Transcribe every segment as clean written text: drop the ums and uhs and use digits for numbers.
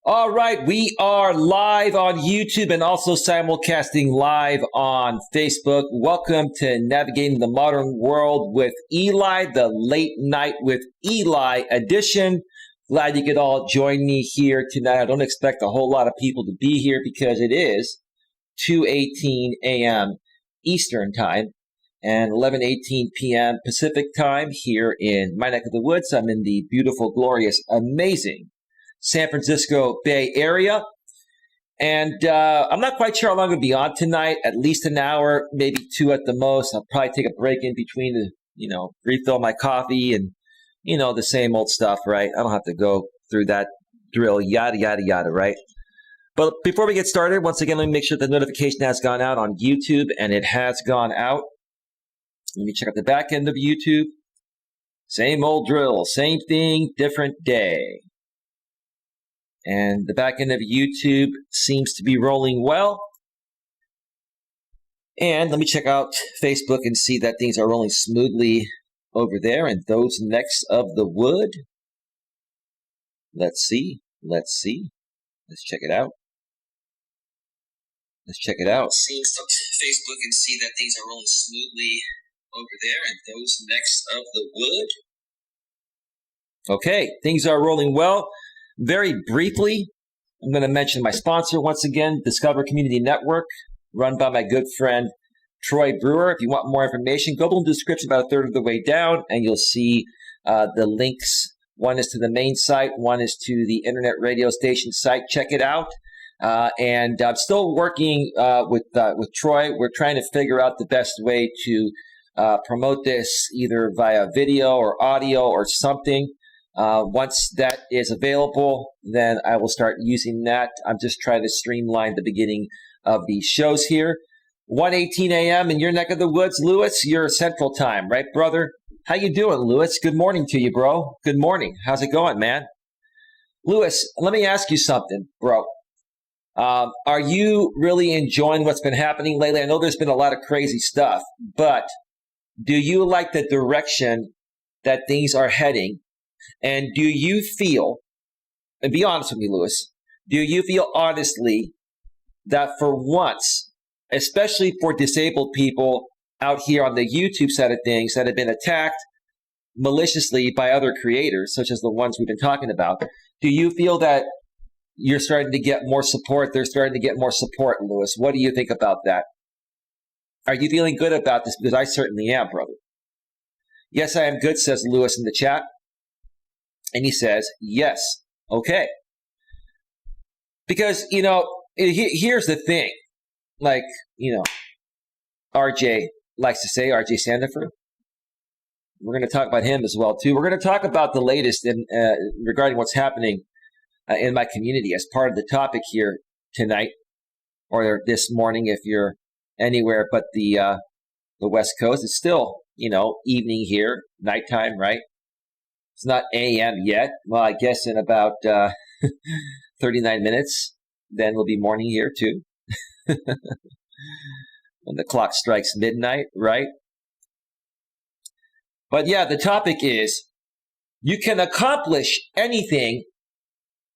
All right, we are live on YouTube and also simulcasting live on Facebook. Welcome to Navigating the Modern World with Eli, the Late Night with Eli edition. Glad you could all join me here tonight. I don't expect a whole lot of people to be here because it is 2:18 a.m. Eastern Time and 11:18 p.m. Pacific Time here in my neck of the woods. I'm in the beautiful, glorious, amazing San Francisco Bay Area. And I'm not quite sure how long I'll be on tonight, at least an hour, maybe two at the most. I'll probably take a break in between to, refill my coffee and, the same old stuff, right? I don't have to go through that drill, yada, yada, yada, right? But before we get started, once again, let me make sure the notification has gone out on YouTube, and it has gone out. Let me check out the back end of YouTube. Same old drill, same thing, different day. And the back end of YouTube seems to be rolling well. And let me check out Facebook and see that things are rolling smoothly over there. And those necks of the wood. Let's see. Let's check it out. Seeing some Facebook and see that things are rolling smoothly over there. And those necks of the wood. Okay, things are rolling well. Very briefly, I'm going to mention my sponsor once again, Discover Community Network, run by my good friend Troy Brewer. If you want more information, go to the description about a third of the way down, and you'll see the links. One is to the main site, one is to the internet radio station site. Check it out. And I'm still working with Troy. We're trying to figure out the best way to promote this, either via video or audio or something. Once that is available, then I will start using that. I'm just trying to streamline the beginning of the shows here. 1:18 a.m. in your neck of the woods. Lewis, you're Central Time, right, brother? How you doing, Lewis? Good morning to you, bro. Good morning. How's it going, man? Lewis, let me ask you something, bro. Are you really enjoying what's been happening lately? I know there's been a lot of crazy stuff, but do you like the direction that things are heading? And do you feel, and be honest with me, Lewis, do you feel honestly that for once, especially for disabled people out here on the YouTube side of things that have been attacked maliciously by other creators, such as the ones we've been talking about, do you feel that you're starting to get more support? They're starting to get more support, Lewis. What do you think about that? Are you feeling good about this? Because I certainly am, brother. Yes, I am good, says Lewis in the chat. And he says, yes, okay. Because, here's the thing. Like, RJ likes to say, RJ Sandiford. We're going to talk about him as well, too. We're going to talk about the latest regarding what's happening in my community as part of the topic here tonight or this morning if you're anywhere but the West Coast. It's still, evening here, nighttime, right? It's not a.m. yet. Well, I guess in about 39 minutes, then will be morning here too. When the clock strikes midnight, right? But yeah, the topic is, you can accomplish anything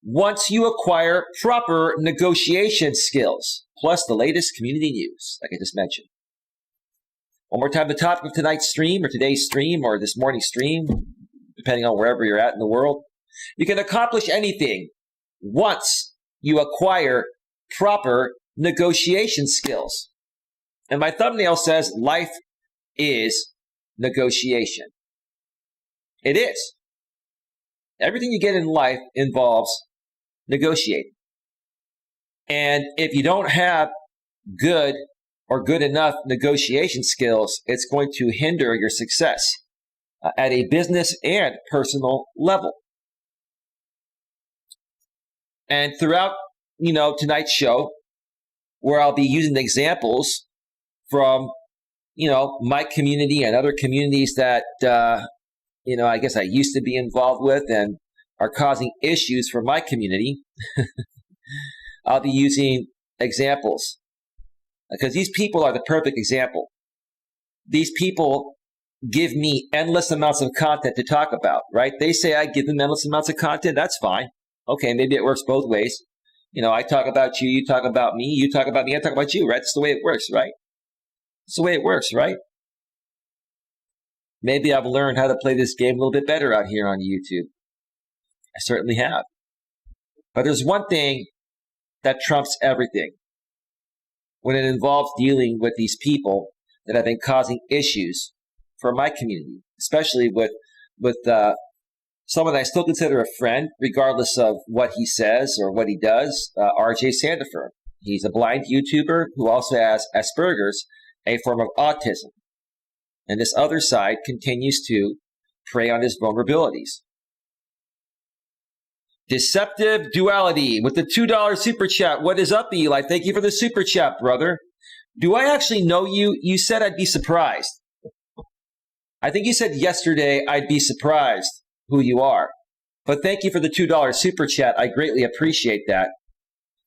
once you acquire proper negotiation skills, plus the latest community news, like I just mentioned. One more time, the topic of tonight's stream or today's stream or this morning's stream, depending on wherever you're at in the world. You can accomplish anything once you acquire proper negotiation skills. And my thumbnail says, life is negotiation. It is. Everything you get in life involves negotiating. And if you don't have good or good enough negotiation skills, it's going to hinder your success at a business and personal level. And throughout, tonight's show, where I'll be using examples from, my community and other communities that, I guess I used to be involved with and are causing issues for my community, I'll be using examples because these people are the perfect example. These people give me endless amounts of content to talk about, right? They say I give them endless amounts of content. That's fine. Okay, maybe it works both ways. I talk about you, you talk about me, you talk about me, I talk about you, right? That's the way it works, right? That's the way it works, right? Maybe I've learned how to play this game a little bit better out here on YouTube. I certainly have. But there's one thing that trumps everything when it involves dealing with these people that have been causing issues for my community, especially with someone I still consider a friend, regardless of what he says or what he does, RJ Sandefur. He's a blind YouTuber who also has Asperger's, a form of autism. And this other side continues to prey on his vulnerabilities. Deceptive Duality with the $2 super chat. What is up, Eli? Thank you for the super chat, brother. Do I actually know you? You said I'd be surprised. I think you said yesterday I'd be surprised who you are. But thank you for the $2 super chat. I greatly appreciate that.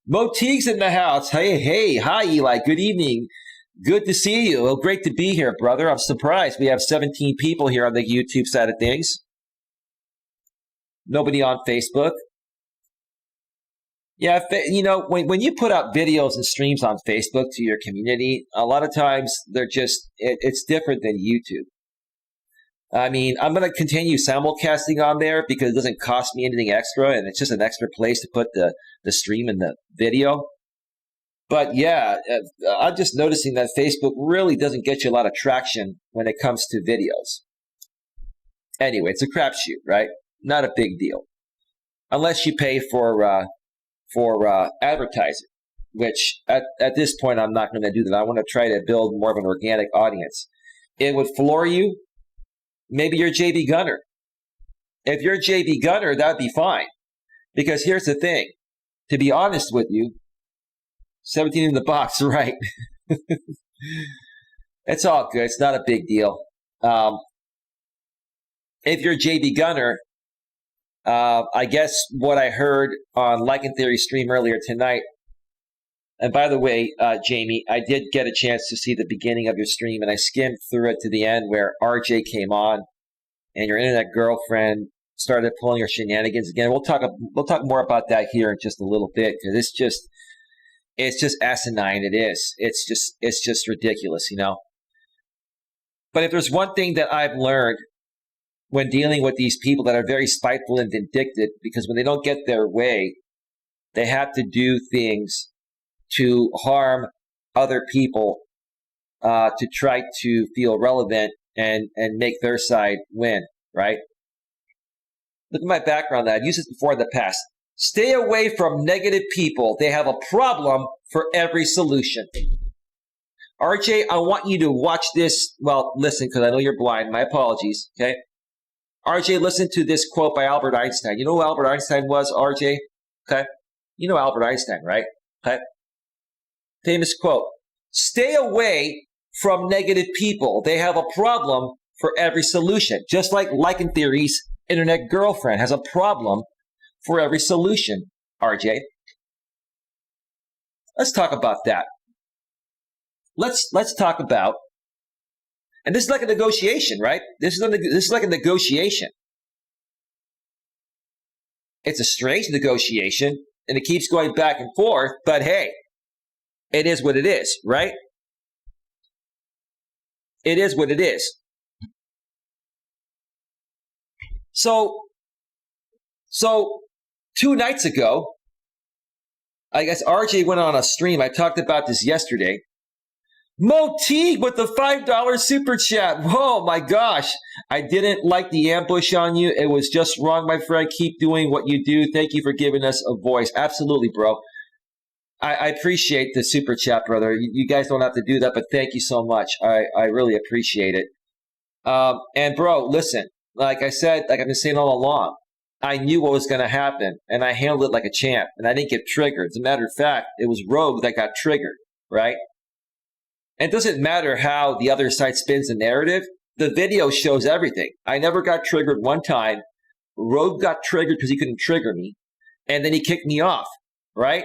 Mo Teague's in the house. Hey, hi, Eli. Good evening. Good to see you. Well, great to be here, brother. I'm surprised. We have 17 people here on the YouTube side of things. Nobody on Facebook. Yeah, when you put out videos and streams on Facebook to your community, a lot of times it's different than YouTube. I mean, I'm going to continue simulcasting on there because it doesn't cost me anything extra, and it's just an extra place to put the stream and the video. But yeah, I'm just noticing that Facebook really doesn't get you a lot of traction when it comes to videos. Anyway, it's a crapshoot, right? Not a big deal. Unless you pay for advertising, which at this point I'm not going to do that. I want to try to build more of an organic audience. It would floor you. Maybe you're JB Gunner. If you're JB Gunner, that'd be fine. Because here's the thing. To be honest with you, 17 in the box, right? It's all good. It's not a big deal. If you're JB Gunner, I guess what I heard on Like and Theory stream earlier tonight, and by the way, Jamie, I did get a chance to see the beginning of your stream, and I skimmed through it to the end where RJ came on, and your internet girlfriend started pulling her shenanigans again. We'll talk more about that here in just a little bit, because it's just asinine. It is. It's just ridiculous, But if there's one thing that I've learned when dealing with these people that are very spiteful and vindictive, because when they don't get their way, they have to do things to harm other people to try to feel relevant and make their side win, right? Look at my background. I've used this before in the past. Stay away from negative people. They have a problem for every solution. RJ, I want you to watch this. Well, listen, because I know you're blind. My apologies, okay? RJ, listen to this quote by Albert Einstein. You know who Albert Einstein was, RJ? Okay? You know Albert Einstein, right? Okay? Famous quote. Stay away from negative people. They have a problem for every solution. Just like and Theory's internet girlfriend has a problem for every solution, RJ. Let's talk about that. Let's talk about, and this is like a negotiation, right? This is like a negotiation. It's a strange negotiation, and it keeps going back and forth, but hey, it is what it is, right? It is what it is. So 2 nights ago, I guess RJ went on a stream. I talked about this yesterday. Mo Teague with the $5 super chat. Whoa, my gosh. I didn't like the ambush on you. It was just wrong, my friend. Keep doing what you do. Thank you for giving us a voice. Absolutely, bro. I appreciate the super chat, brother. You guys don't have to do that, but thank you so much. I really appreciate it. And, bro, listen. Like I said, like I've been saying all along, I knew what was going to happen, and I handled it like a champ, and I didn't get triggered. As a matter of fact, it was Rogue that got triggered, right? And it doesn't matter how the other side spins the narrative. The video shows everything. I never got triggered one time. Rogue got triggered because he couldn't trigger me, and then he kicked me off, right?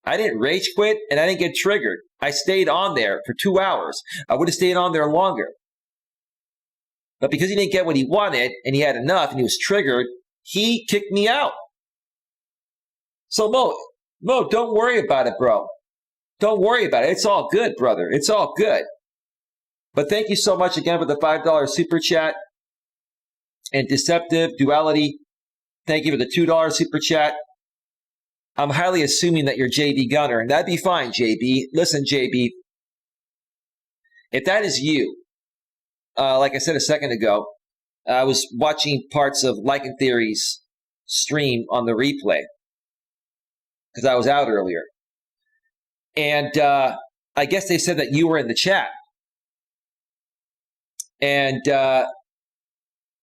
I didn't rage quit, and I didn't get triggered. I stayed on there for 2 hours. I would have stayed on there longer. But because he didn't get what he wanted, and he had enough, and he was triggered, he kicked me out. So Mo, don't worry about it, bro. Don't worry about it. It's all good, brother. It's all good. But thank you so much again for the $5 super chat. And Deceptive Duality, thank you for the $2 super chat. I'm highly assuming that you're JB Gunner, and that'd be fine, JB. Listen, JB, if that is you, like I said a second ago, I was watching parts of Lycan Theory's stream on the replay because I was out earlier. And I guess they said that you were in the chat. And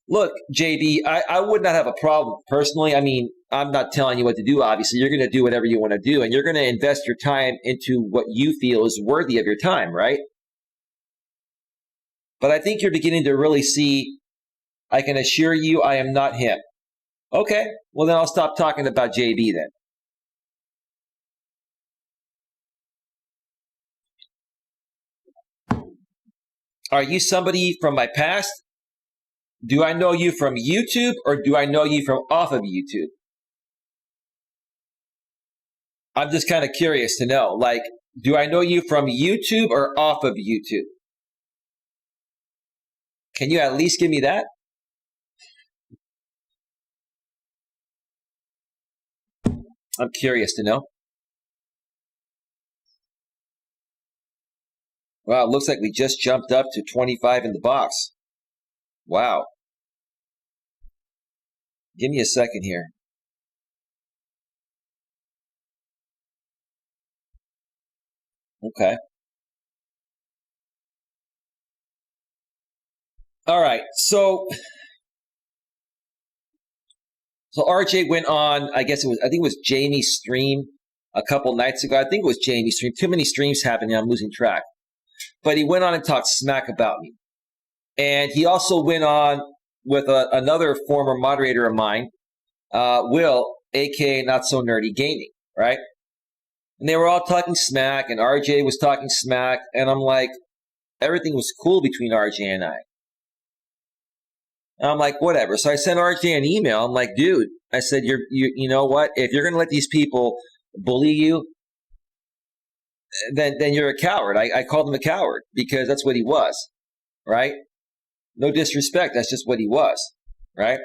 look, JB, I would not have a problem personally. I mean, I'm not telling you what to do, obviously. You're going to do whatever you want to do, and you're going to invest your time into what you feel is worthy of your time, right? But I think you're beginning to really see, I can assure you I am not him. Okay, well then I'll stop talking about JB then. Are you somebody from my past? Do I know you from YouTube or do I know you from off of YouTube? I'm just kind of curious to know, like, do I know you from YouTube or off of YouTube? Can you at least give me that? I'm curious to know. Wow, it looks like we just jumped up to 25 in the box. Wow. Give me a second here. Okay. All right. So RJ went on, I think it was Jamie's stream a couple nights ago. I think it was Jamie's stream. Too many streams happening. I'm losing track. But he went on and talked smack about me. And he also went on with another former moderator of mine, Will, aka Not So Nerdy Gaming, right? And they were all talking smack, and RJ was talking smack, and I'm like, everything was cool between RJ and I. And I'm like, whatever. So I sent RJ an email. I'm like, dude, I said, you know what? If you're going to let these people bully you, then you're a coward. I called him a coward because that's what he was, right? No disrespect. That's just what he was, right?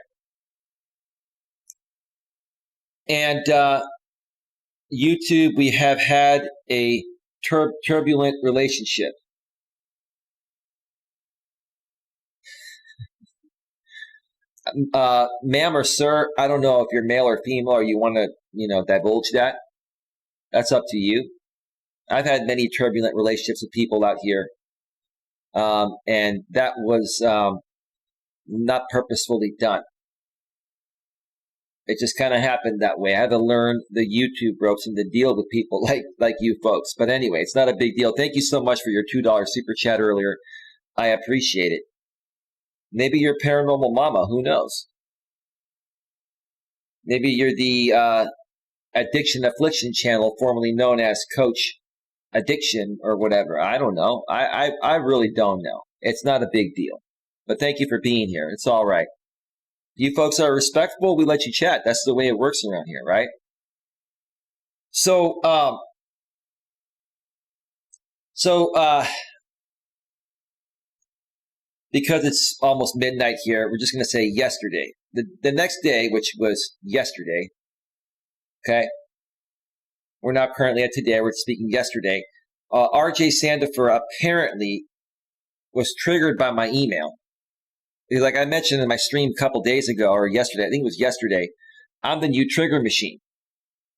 And YouTube, we have had a turbulent relationship. Ma'am or sir, I don't know if you're male or female or you want to, divulge that. That's up to you. I've had many turbulent relationships with people out here. And that was not purposefully done. It just kind of happened that way. I had to learn the YouTube ropes and to deal with people like you folks. But anyway, it's not a big deal. Thank you so much for your $2 super chat earlier. I appreciate it. Maybe you're paranormal mama. Who knows? Maybe you're the Addiction Affliction channel, formerly known as Coach Addiction or whatever. I don't know. I really don't know. It's not a big deal. But thank you for being here. It's all right. You folks are respectful. We let you chat. That's the way it works around here, right? So because it's almost midnight here, we're just going to say yesterday. The next day, which was yesterday, okay? We're not currently at today. We're speaking yesterday. RJ Sandifer apparently was triggered by my email. Like I mentioned in my stream a couple days ago or yesterday, I think it was yesterday, I'm the new trigger machine.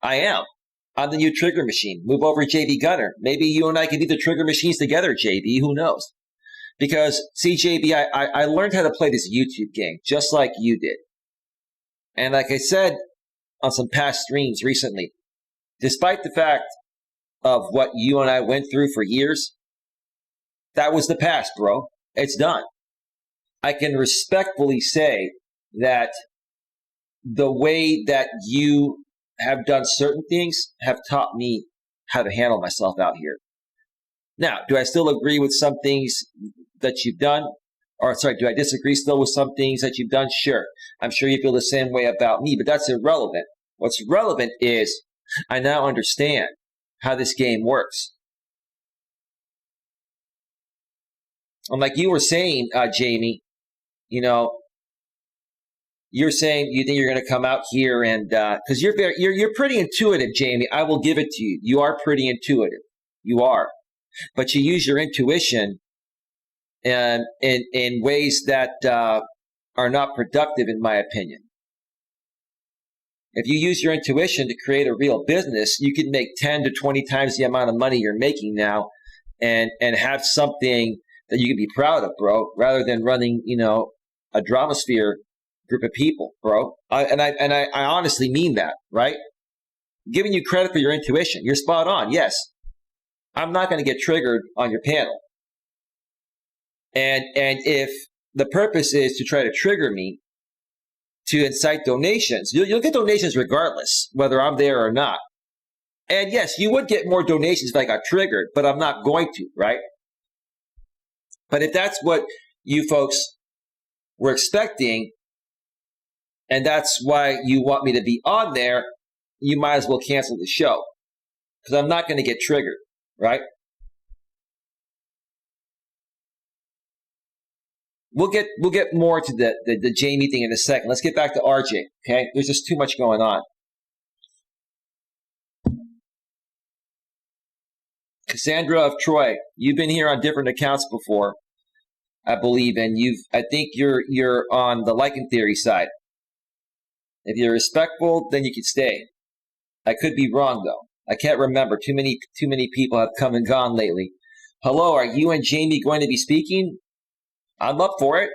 I am. I'm the new trigger machine. Move over, JB Gunner. Maybe you and I can be the trigger machines together, JB. Who knows? Because, see, JB, I learned how to play this YouTube game just like you did. And like I said on some past streams recently, despite the fact of what you and I went through for years, that was the past, bro. It's done. I can respectfully say that the way that you have done certain things have taught me how to handle myself out here. Now, do I still agree with some things that you've done? Or, sorry, do I disagree still with some things that you've done? Sure. I'm sure you feel the same way about me, but that's irrelevant. What's relevant is I now understand how this game works. And like you were saying, Jamie, you're saying you think you're going to come out here and because you're pretty intuitive, Jamie. I will give it to you. You are pretty intuitive. You are, but you use your intuition and in ways that are not productive, in my opinion. If you use your intuition to create a real business, you can make 10 to 20 times the amount of money you're making now, and have something that you can be proud of, bro. Rather than running, a Dramasphere group of people, bro. I honestly mean that, right? Giving you credit for your intuition. You're spot on. Yes, I'm not going to get triggered on your panel. And if the purpose is to try to trigger me, to incite donations, you'll get donations regardless, whether I'm there or not. And yes, you would get more donations if I got triggered, but I'm not going to, right? But if that's what you folks were expecting, and that's why you want me to be on there, you might as well cancel the show, because I'm not going to get triggered, right? We'll get more to the Jamie thing in a second. Let's get back to RJ, okay? There's just too much going on. Cassandra of Troy, you've been here on different accounts before, I believe, and I think you're on the Lycan theory side. If you're respectful, then you can stay. I could be wrong though. I can't remember. Too many people have come and gone lately. Hello, are you and Jamie going to be speaking? I'm up for it.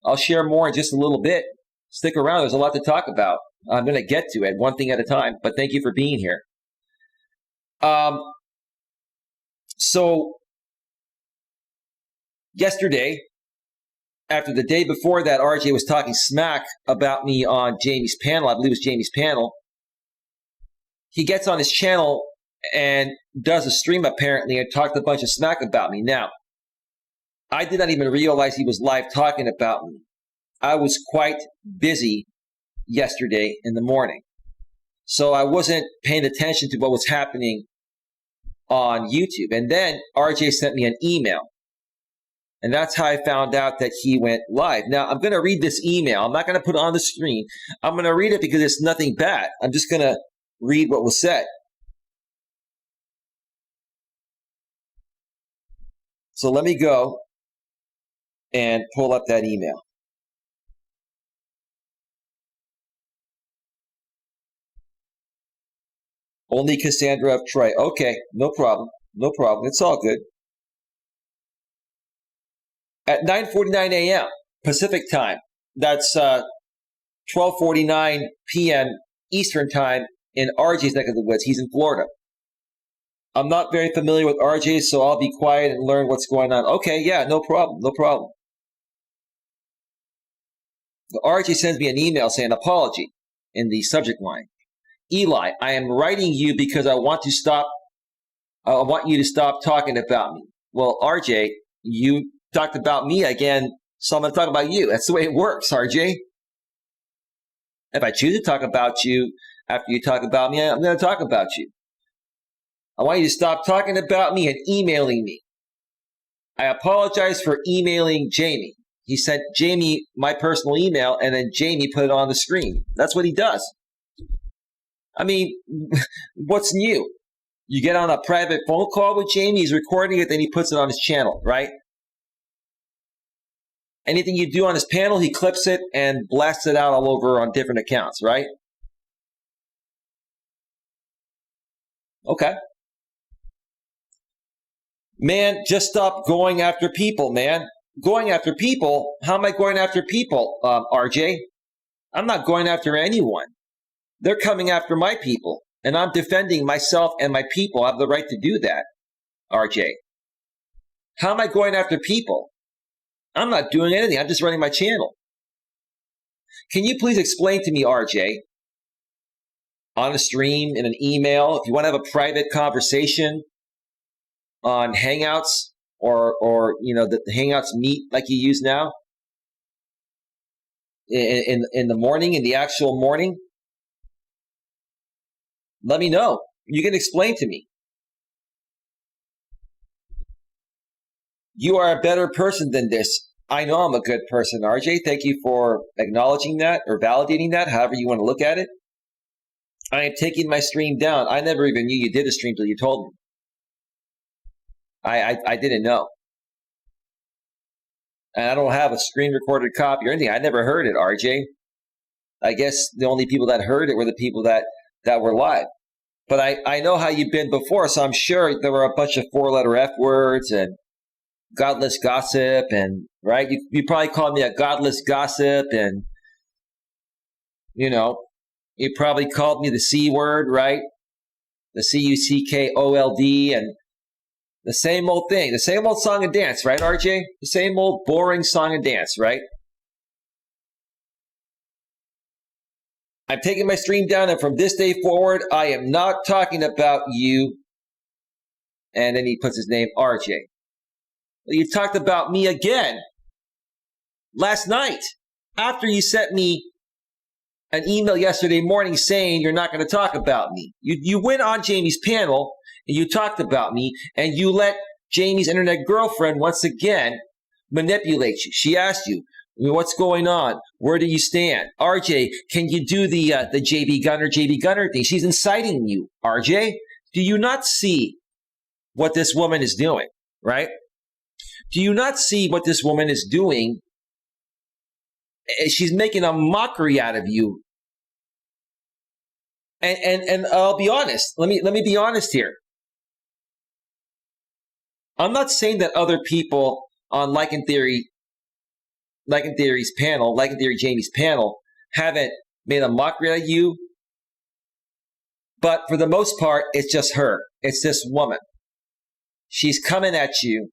I'll share more in just a little bit. Stick around. There's a lot to talk about. I'm going to get to it one thing at a time, but thank you for being here. So yesterday, after the day before that, RJ was talking smack about me on Jamie's panel. I believe it was Jamie's panel. He gets on his channel and does a stream apparently and talked a bunch of smack about me. Now, I did not even realize he was live talking about me. I was quite busy yesterday in the morning, so I wasn't paying attention to what was happening on YouTube. And then RJ sent me an email, and that's how I found out that he went live. Now, I'm going to read this email. I'm not going to put it on the screen. I'm going to read it because it's nothing bad. I'm just going to read what was said. So let me go and pull up that email. Only Cassandra of Troy. Okay, no problem. No problem. It's all good. At 9:49 a.m. Pacific time, that's 12:49 p.m. Eastern time in RJ's neck of the woods. He's in Florida. I'm not very familiar with RJ, so I'll be quiet and learn what's going on. Okay, yeah, no problem. No problem. The RJ sends me an email saying apology in the subject line. Eli, I am writing you because I want you to stop talking about me. Well, RJ, you talked about me again, so I'm going to talk about you. That's the way it works, RJ. If I choose to talk about you after you talk about me, I'm going to talk about you. I want you to stop talking about me and emailing me. I apologize for emailing Jamie. He sent Jamie my personal email, and then Jamie put it on the screen. That's what he does. I mean, what's new? You get on a private phone call with Jamie, he's recording it, then he puts it on his channel, right? Anything you do on his panel, he clips it and blasts it out all over on different accounts, right? Okay. Man, just stop going after people, man. Going after people? How am I going after people, RJ? I'm not going after anyone. They're coming after my people, and I'm defending myself and my people. I have the right to do that, RJ. How am I going after people? I'm not doing anything. I'm just running my channel. Can you please explain to me, RJ, on a stream, in an email, if you want to have a private conversation on Hangouts or the Hangouts meet like you use now in the morning, in the actual morning? Let me know. You can explain to me. You are a better person than this. I know I'm a good person, RJ. Thank you for acknowledging that or validating that, however you want to look at it. I am taking my stream down. I never even knew you did a stream till you told me. I didn't know. And I don't have a screen recorded copy or anything. I never heard it, RJ. I guess the only people that heard it were the people that were live. But I know how you've been before, so I'm sure there were a bunch of 4-letter F words and godless gossip, and right? You probably called me a godless gossip, and you probably called me the C word, right? The CUCKOLD, and the same old thing, the same old song and dance, right, RJ? The same old boring song and dance, right? I'm taking my stream down, and from this day forward, I am not talking about you. And then he puts his name, RJ. You talked about me again last night after you sent me an email yesterday morning saying you're not going to talk about me. You went on Jamie's panel and you talked about me, and you let Jamie's internet girlfriend once again manipulate you. She asked you, what's going on? Where do you stand? RJ, can you do the JB Gunner thing? She's inciting you, RJ. Do you not see what this woman is doing, right? Do you not see what this woman is doing? She's making a mockery out of you. And I'll be honest. Let me be honest here. I'm not saying that other people on Like in Theory's panel, Like in Theory Jamie's panel, haven't made a mockery out of you. But for the most part, it's just her. It's this woman. She's coming at you,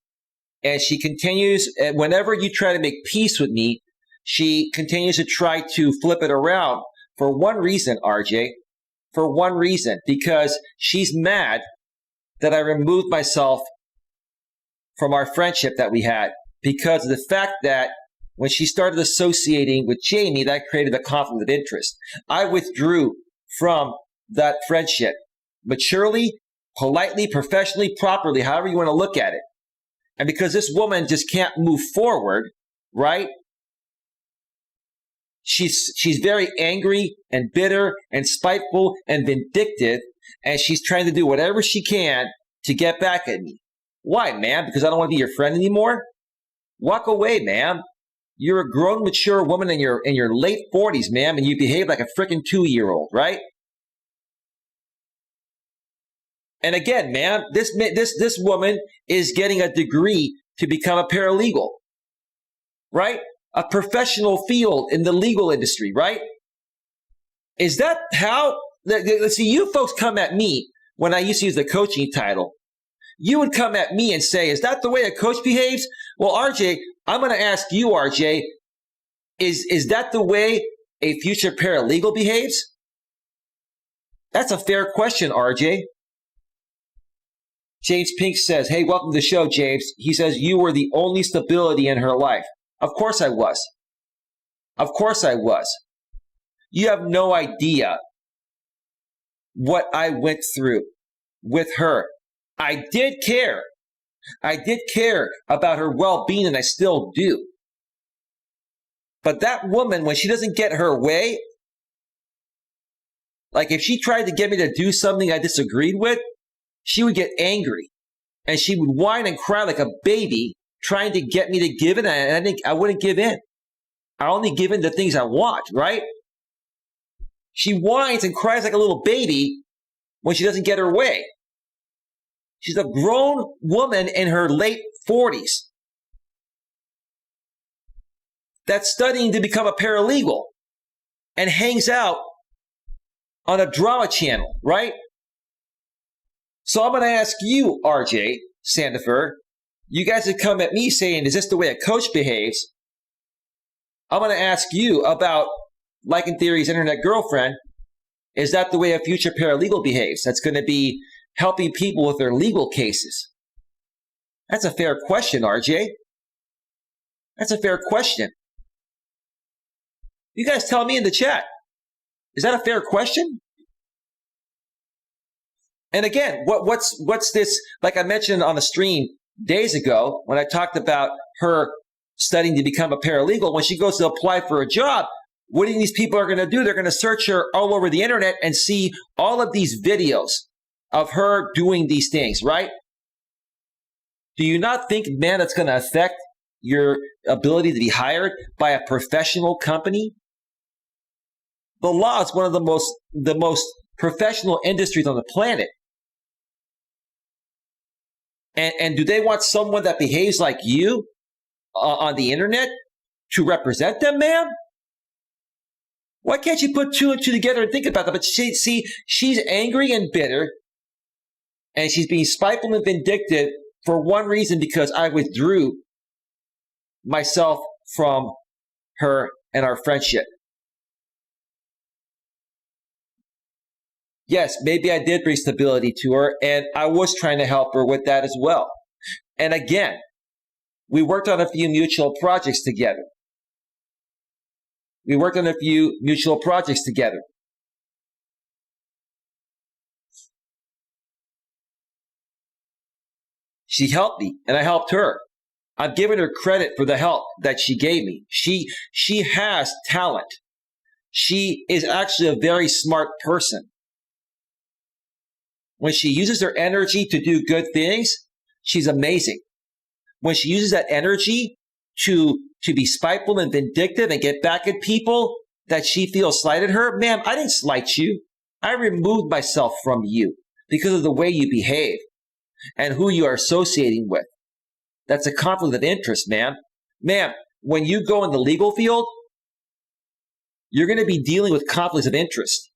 and she continues, whenever you try to make peace with me, she continues to try to flip it around for one reason, RJ. For one reason, because she's mad that I removed myself from our friendship that we had, because of the fact that when she started associating with Jamie, that created a conflict of interest. I withdrew from that friendship maturely, politely, professionally, properly, however you want to look at it. And because this woman just can't move forward, right? She's very angry and bitter and spiteful and vindictive, and she's trying to do whatever she can to get back at me. Why, ma'am? Because I don't want to be your friend anymore? Walk away, ma'am. You're a grown, mature woman in your late 40s, ma'am, and you behave like a freaking 2-year-old, right? And again, ma'am, this woman is getting a degree to become a paralegal, right? A professional field in the legal industry, right? Is that how? See, you folks come at me when I used to use the coaching title. You would come at me and say, is that the way a coach behaves? Well, RJ, I'm going to ask you, RJ, is that the way a future paralegal behaves? That's a fair question, RJ. James Pink says, hey, welcome to the show, James. He says, you were the only stability in her life. Of course I was. Of course I was. You have no idea what I went through with her. I did care. I did care about her well-being, and I still do. But that woman, when she doesn't get her way, like if she tried to get me to do something I disagreed with, she would get angry. And she would whine and cry like a baby, trying to get me to give in, and I think I wouldn't give in. I only give in to things I want, right? She whines and cries like a little baby when she doesn't get her way. She's a grown woman in her late 40s that's studying to become a paralegal and hangs out on a drama channel, right? So I'm going to ask you, RJ Sandifer, you guys have come at me saying, is this the way a coach behaves? I'm going to ask you about Like in Theory's internet girlfriend. Is that the way a future paralegal behaves? That's going to be helping people with their legal cases. That's a fair question, RJ. That's a fair question. You guys tell me in the chat. Is that a fair question? And again, what's this? Like I mentioned on the stream days ago when I talked about her studying to become a paralegal, when she goes to apply for a job, what do these people are going to do? They're going to search her all over the internet and see all of these videos of her doing these things, right? Do you not think, man, that's going to affect your ability to be hired by a professional company? The law is one of the most professional industries on the planet. And do they want someone that behaves like you on the internet to represent them, ma'am? Why can't you put two and two together and think about that? But she's angry and bitter, and she's being spiteful and vindictive for one reason, because I withdrew myself from her and our friendship. Yes, maybe I did bring stability to her, and I was trying to help her with that as well. And again, we worked on a few mutual projects together. She helped me, and I helped her. I'm giving her credit for the help that she gave me. She has talent. She is actually a very smart person. When she uses her energy to do good things, she's amazing. When she uses that energy to be spiteful and vindictive and get back at people that she feels slighted her, ma'am, I didn't slight you. I removed myself from you because of the way you behave and who you are associating with. That's a conflict of interest, ma'am. Ma'am, when you go in the legal field, you're going to be dealing with conflicts of interest.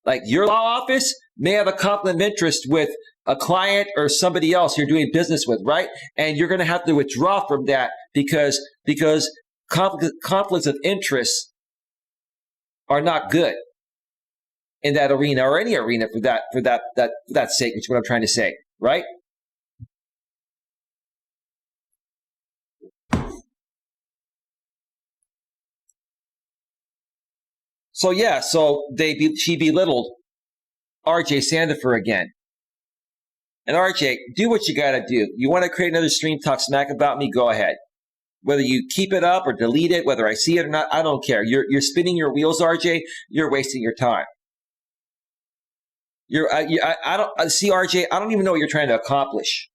Like your law office may have a conflict of interest with a client or somebody else you're doing business with, right? And you're going to have to withdraw from that because conflicts of interest are not good in that arena, or any arena for that sake, which is what I'm trying to say, right? So yeah, she belittled RJ Sandifer again. And RJ, do what you got to do. You want to create another stream, talk smack about me, go ahead. Whether you keep it up or delete it, whether I see it or not, I don't care. You're spinning your wheels, RJ. You're wasting your time. I don't see, RJ. I don't even know what you're trying to accomplish.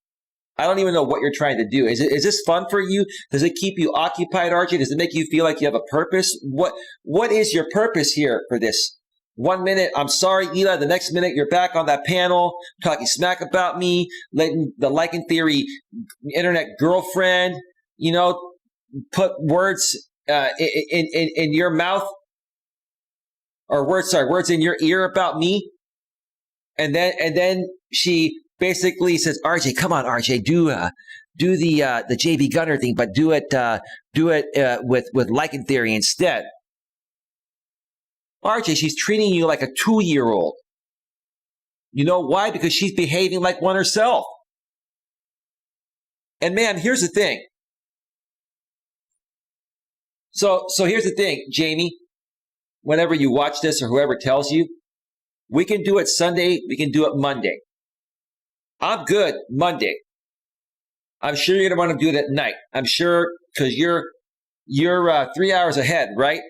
I don't even know what you're trying to do. Is this fun for you? Does it keep you occupied, RJ? Does it make you feel like you have a purpose? What is your purpose here for this? 1 minute, I'm sorry, Eli. The next minute, you're back on that panel talking smack about me, letting the Like in Theory internet girlfriend, put words in your mouth, or words in your ear about me, and then she basically says, RJ, come on, RJ, do the JV Gunner thing, but do it with Like in Theory instead. RJ, she's treating you like a 2-year-old. You know why? Because she's behaving like one herself. And man, here's the thing. So here's the thing, Jamie. Whenever you watch this, or whoever tells you, we can do it Sunday, we can do it Monday. I'm good Monday. I'm sure you're going to want to do it at night. I'm sure, because you're 3 hours ahead, right?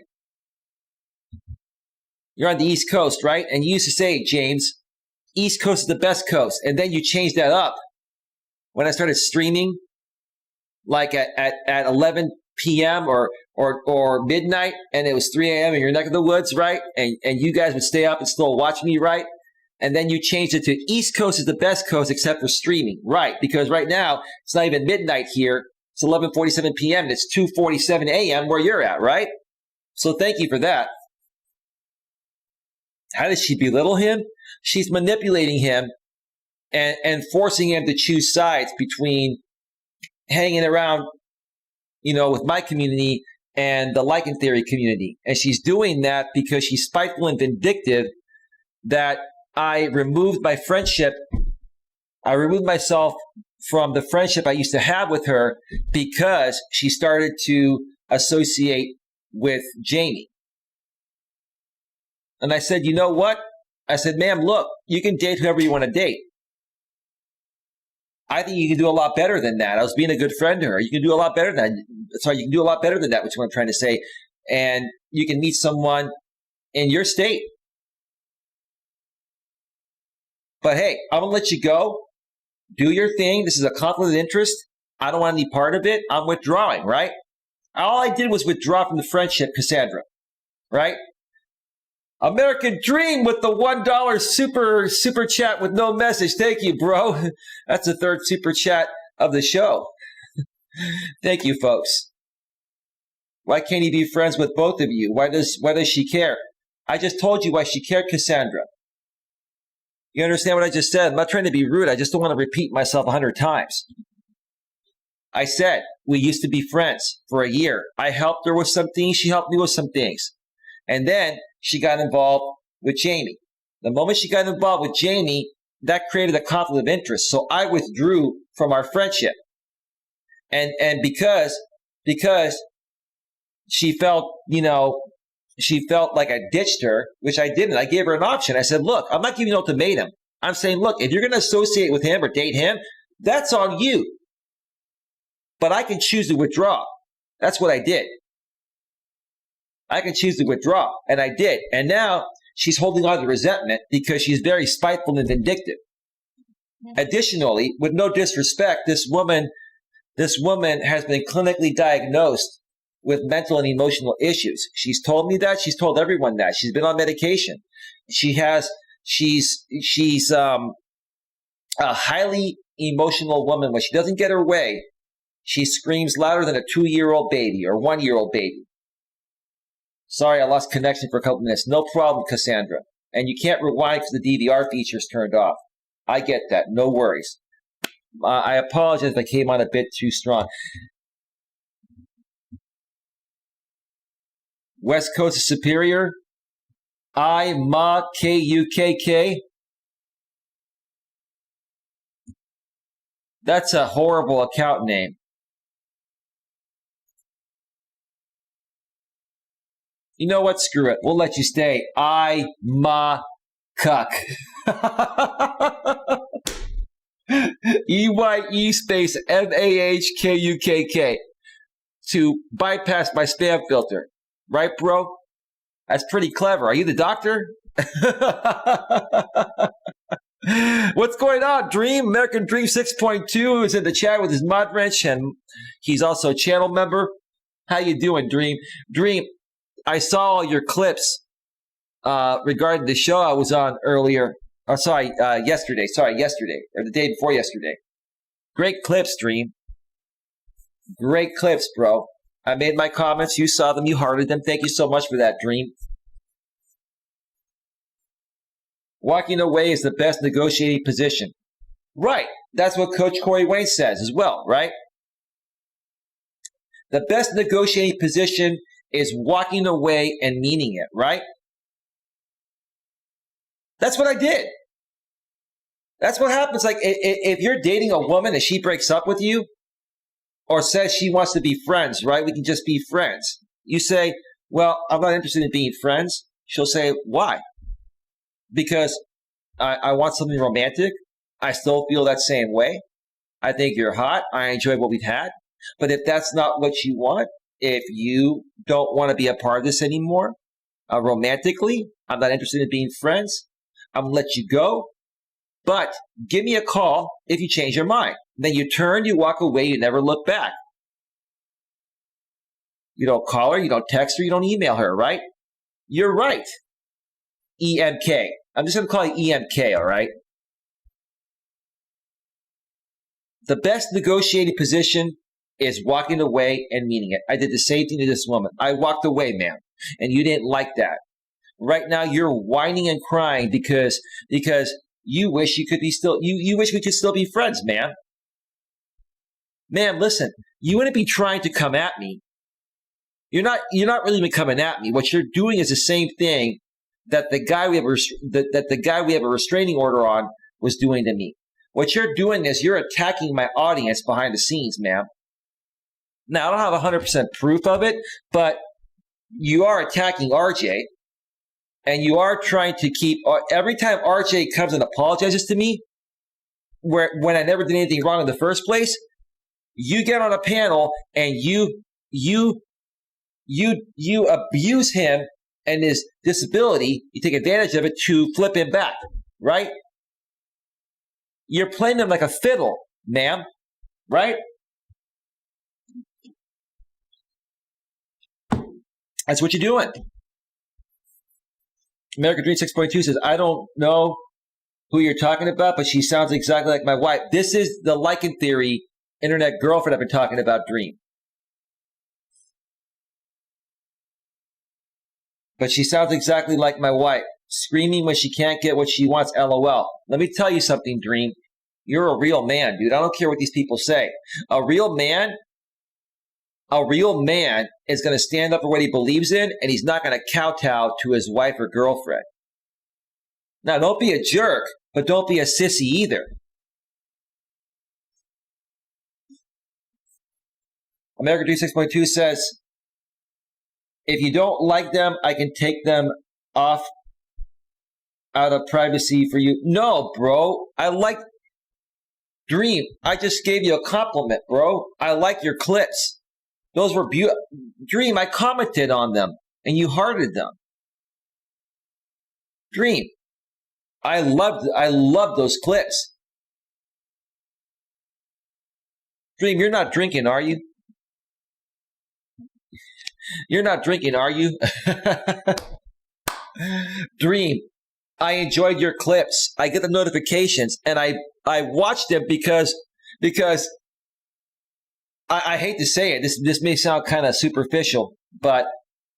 You're on the East Coast, right? And you used to say, James, East Coast is the best coast. And then you changed that up when I started streaming, like at 11 p.m. or midnight, and it was 3 a.m. in your neck of the woods, right? And you guys would stay up and still watch me, right? And then you changed it to East Coast is the best coast except for streaming, right? Because right now, it's not even midnight here. It's 11:47 p.m. and it's 2:47 a.m. where you're at, right? So thank you for that. How does she belittle him? She's manipulating him and forcing him to choose sides between hanging around, with my community and the Like in Theory community. And she's doing that because she's spiteful and vindictive that I removed my friendship. I removed myself from the friendship I used to have with her because she started to associate with Jamie. And I said, you know what? I said, ma'am, look, you can date whoever you want to date. I think you can do a lot better than that. I was being a good friend to her. You can do a lot better than that. Sorry, you can do a lot better than that, which is what I'm trying to say. And you can meet someone in your state. But hey, I'm going to let you go. Do your thing. This is a conflict of interest. I don't want any part of it. I'm withdrawing, right? All I did was withdraw from the friendship, Cassandra, right? American Dream with the $1 super chat with no message. Thank you, bro. That's the third super chat of the show. Thank you, folks. Why can't he be friends with both of you? Why does she care? I just told you why she cared, Cassandra. You understand what I just said? I'm not trying to be rude. I just don't want to repeat myself 100 times. I said we used to be friends for a year. I helped her with some things. She helped me with some things. And then she got involved with Jamie. The moment she got involved with Jamie, that created a conflict of interest. So I withdrew from our friendship. And because she felt, she felt like I ditched her, which I didn't. I gave her an option. I said, look, I'm not giving you an ultimatum. I'm saying, look, if you're going to associate with him or date him, that's on you. But I can choose to withdraw. That's what I did. I can choose to withdraw. And I did. And now she's holding on to resentment because she's very spiteful and vindictive. Additionally, with no disrespect, this woman has been clinically diagnosed with mental and emotional issues. She's told me that. She's told everyone that. She's been on medication. She's a highly emotional woman. When she doesn't get her way, she screams louder than a 2-year-old baby or 1-year-old baby. Sorry, I lost connection for a couple minutes. No problem, Cassandra. And you can't rewind because the DVR feature is turned off. I get that. No worries. I apologize if I came on a bit too strong. West Coast is superior. K-U-K-K. That's a horrible account name. You know what? Screw it. We'll let you stay. Cuck. EYE space MAHKUKK to bypass my spam filter. Right, bro? That's pretty clever. Are you the doctor? What's going on, Dream? American Dream 6.2 is in the chat with his mod wrench, and he's also a channel member. How you doing, Dream? Dream, I saw all your clips regarding the show I was on earlier. Yesterday. Yesterday, or the day before yesterday. Great clips, Dream. Great clips, bro. I made my comments. You saw them. You hearted them. Thank you so much for that, Dream. Walking away is the best negotiating position. Right. That's what Coach Corey Wayne says as well, right? The best negotiating position is walking away and meaning it, right? That's what I did. That's what happens. Like, if you're dating a woman and she breaks up with you or says she wants to be friends, right? We can just be friends. You say, well, I'm not interested in being friends. She'll say, why? Because I want something romantic. I still feel that same way. I think you're hot. I enjoy what we've had. But if that's not what you want, if you don't want to be a part of this anymore, romantically, I'm not interested in being friends. I'm going to let you go. But give me a call if you change your mind. Then you turn, you walk away, you never look back. You don't call her, you don't text her, you don't email her, right? You're right. EMK. I'm just going to call you EMK, all right? The best negotiating position is walking away and meaning it. I did the same thing to this woman. I walked away, man, and you didn't like that. Right now, you're whining and crying because you wish you could be still. You wish we could still be friends, man. Man, listen. You wouldn't be trying to come at me. You're not really even coming at me. What you're doing is the same thing that the guy we have a restraining order on was doing to me. What you're doing is you're attacking my audience behind the scenes, man. Now, I don't have 100% proof of it, but you are attacking RJ. and you are trying to keep, every time RJ comes and apologizes to me, when I never did anything wrong in the first place, you get on a panel and you abuse him and his disability. You take advantage of it to flip him back, right? You're playing him like a fiddle, ma'am, right? That's what you're doing. American Dream 6.2 says, I don't know who you're talking about, but she sounds exactly like my wife. This is the Lycan theory internet girlfriend I've been talking about, Dream. But she sounds exactly like my wife, screaming when she can't get what she wants, LOL. Let me tell you something, Dream. You're a real man, dude. I don't care what these people say. A real man is going to stand up for what he believes in, and he's not going to kowtow to his wife or girlfriend. Now, don't be a jerk, but don't be a sissy either. American Dream 6.2 says, if you don't like them, I can take them off out of privacy for you. No, bro. I like Dream. I just gave you a compliment, bro. I like your clips. Those were beautiful. Dream, I commented on them, and you hearted them. Dream, I loved those clips. Dream, you're not drinking, are you? You're not drinking, are you? Dream, I enjoyed your clips. I get the notifications, and I watch them because I hate to say it. This may sound kind of superficial, but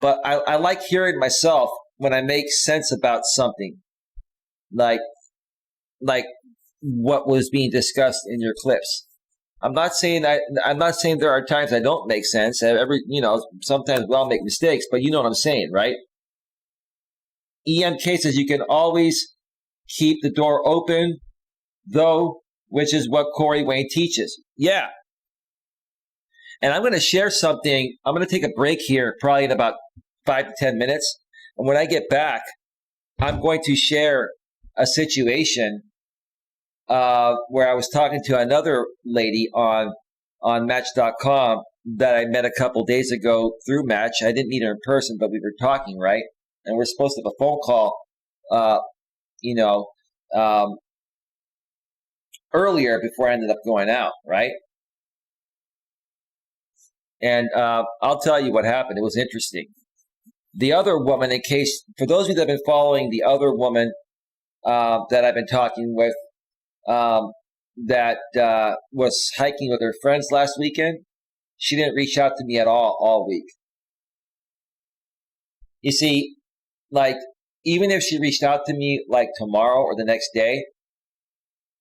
I like hearing myself when I make sense about something, like what was being discussed in your clips. I'm not saying there are times I don't make sense. Sometimes we all make mistakes, but you know what I'm saying, right? EMK says you can always keep the door open, though, which is what Corey Wayne teaches. Yeah. And I'm going to share something. I'm going to take a break here, probably in about 5 to 10 minutes. And when I get back, I'm going to share a situation where I was talking to another lady on Match.com that I met a couple days ago through Match. I didn't meet her in person, but we were talking, right? And we're supposed to have a phone call, earlier before I ended up going out, right? And I'll tell you what happened. It was interesting. The other woman, for those of you that have been following the other woman that I've been talking with, that was hiking with her friends last weekend, she didn't reach out to me at all week. You see, even if she reached out to me tomorrow or the next day,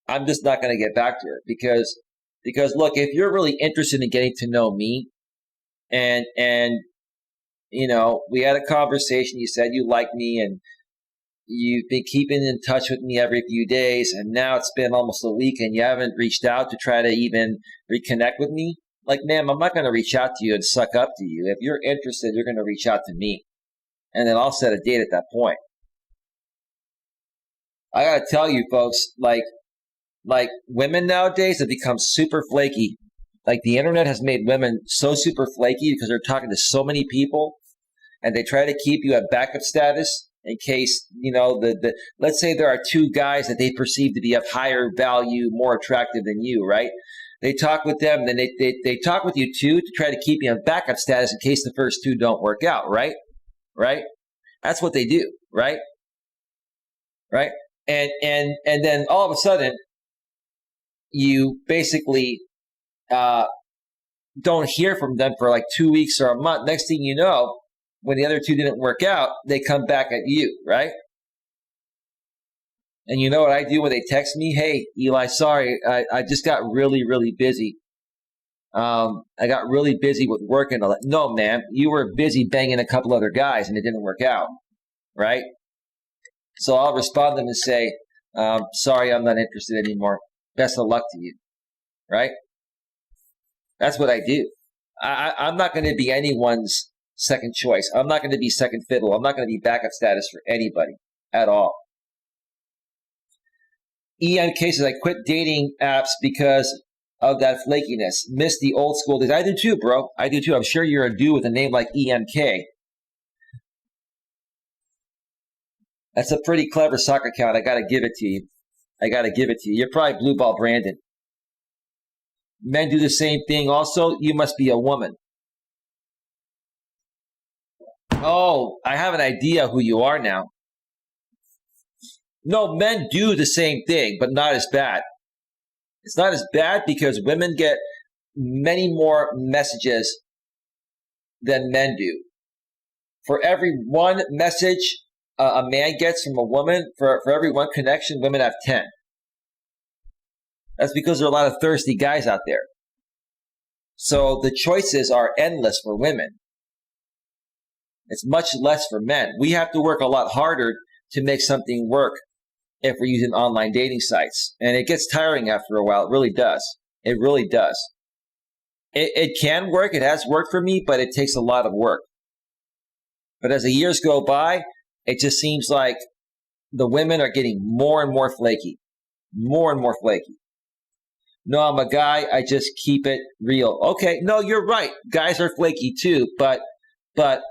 I'm just not going to get back to her because look, if you're really interested in getting to know me, and we had a conversation, you said you like me and you've been keeping in touch with me every few days, and now it's been almost a week and you haven't reached out to try to even reconnect with me. Ma'am, I'm not going to reach out to you and suck up to you. If you're interested, you're going to reach out to me, and then I'll set a date at that point. I got to tell you, folks, women nowadays have become super flaky. The internet has made women so super flaky because they're talking to so many people, and they try to keep you at backup status in case, let's say there are two guys that they perceive to be of higher value, more attractive than you, right? They talk with them, then they talk with you too to try to keep you on backup status in case the first two don't work out, right? Right? That's what they do, right? Right? And then all of a sudden, you basically don't hear from them for 2 weeks or a month. Next thing you know, when the other two didn't work out, they come back at you, right? And you know what I do when they text me? Hey, Eli, sorry, I just got really, really busy. I got really busy with work and all that. No, man, you were busy banging a couple other guys and it didn't work out, right? So I'll respond to them and say, sorry, I'm not interested anymore. Best of luck to you, right? That's what I do. I'm not going to be anyone's second choice. I'm not going to be second fiddle. I'm not going to be backup status for anybody at all. EMK says, I quit dating apps because of that flakiness. Miss the old school days. I do too, bro. I do too. I'm sure you're a dude with a name like EMK. That's a pretty clever soccer account. I got to give it to you. You're probably Blue Ball Brandon. Men do the same thing also. You must be a woman. Oh, I have an idea who you are now. No, men do the same thing, but not as bad. It's not as bad because women get many more messages than men do. For every one message a man gets from a woman, for every one connection, women have 10. That's because there are a lot of thirsty guys out there. So the choices are endless for women. It's much less for men. We have to work a lot harder to make something work if we're using online dating sites. And it gets tiring after a while. It really does. It really does. It can work. It has worked for me, but it takes a lot of work. But as the years go by, it just seems like the women are getting more and more flaky. More and more flaky. No, I'm a guy. I just keep it real. Okay, no, you're right. Guys are flaky too, but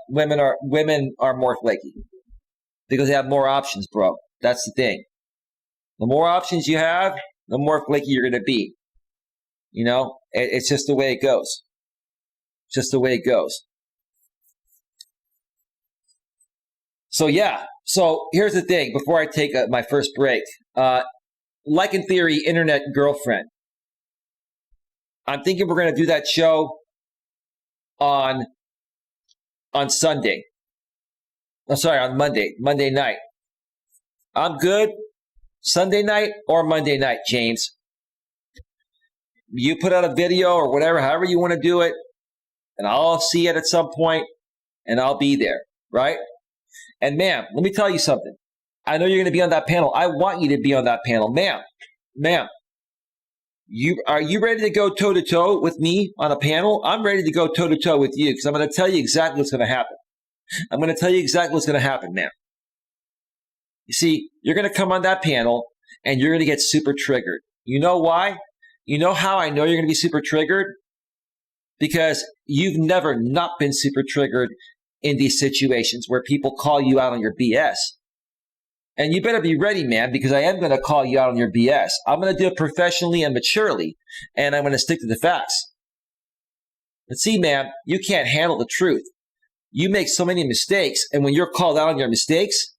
women are more flaky because they have more options, bro. That's the thing. The more options you have, the more flaky you're going to be. You know, it's just the way it goes. Just the way it goes. So yeah. So here's the thing. Before I take my first break, like in theory, internet girlfriend. I'm thinking we're going to do that show on Sunday. I'm sorry, on Monday night. I'm good. Sunday night or Monday night, James. You put out a video or whatever, however you want to do it, and I'll see it at some point, and I'll be there, right? And ma'am, let me tell you something. I know you're going to be on that panel. I want you to be on that panel. Ma'am, are you ready to go toe-to-toe with me on a panel? I'm ready to go toe-to-toe with you because I'm going to tell you exactly what's going to happen. I'm going to tell you exactly what's going to happen, ma'am. You see, you're going to come on that panel and you're going to get super triggered. You know why? You know how I know you're going to be super triggered? Because you've never not been super triggered in these situations where people call you out on your BS. And you better be ready, man, because I am going to call you out on your BS. I'm going to do it professionally and maturely, and I'm going to stick to the facts. But see, man, you can't handle the truth. You make so many mistakes, and when you're called out on your mistakes,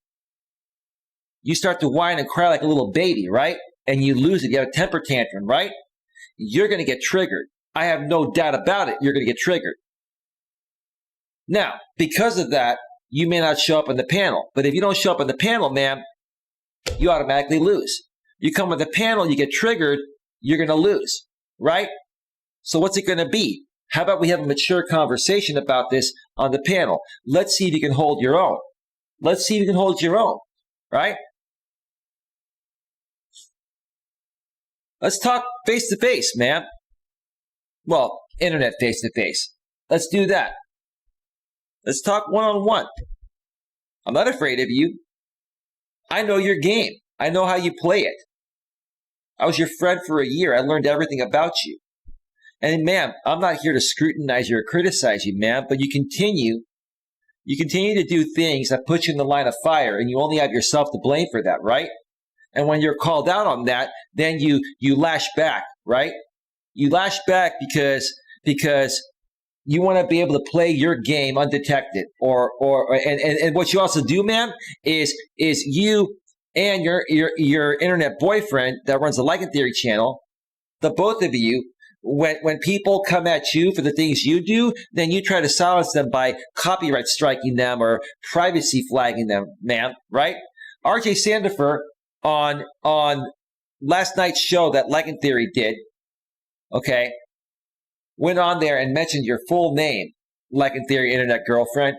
you start to whine and cry like a little baby, right? And you lose it. You have a temper tantrum, right? You're going to get triggered. I have no doubt about it. You're going to get triggered. Now, because of that, you may not show up on the panel. But if you don't show up on the panel, man, you automatically lose. You come on the panel, you get triggered, you're going to lose, right? So what's it going to be? How about we have a mature conversation about this on the panel? Let's see if you can hold your own. Let's see if you can hold your own, right? Let's talk face-to-face, man. Well, internet face-to-face. Let's do that. Let's talk one-on-one. I'm not afraid of you. I know your game. I know how you play it. I was your friend for a year. I learned everything about you. And ma'am, I'm not here to scrutinize you or criticize you, ma'am, but you continue to do things that put you in the line of fire, and you only have yourself to blame for that, right? And when you're called out on that, then you lash back, right? You lash back because you want to be able to play your game undetected, and what you also do, man, is you and your internet boyfriend that runs the Like and Theory channel, the both of you, when people come at you for the things you do, then you try to silence them by copyright striking them or privacy flagging them, man, right? RJ Sandifer on last night's show that Like and Theory did, okay, went on there and mentioned your full name, Like and Theory internet girlfriend.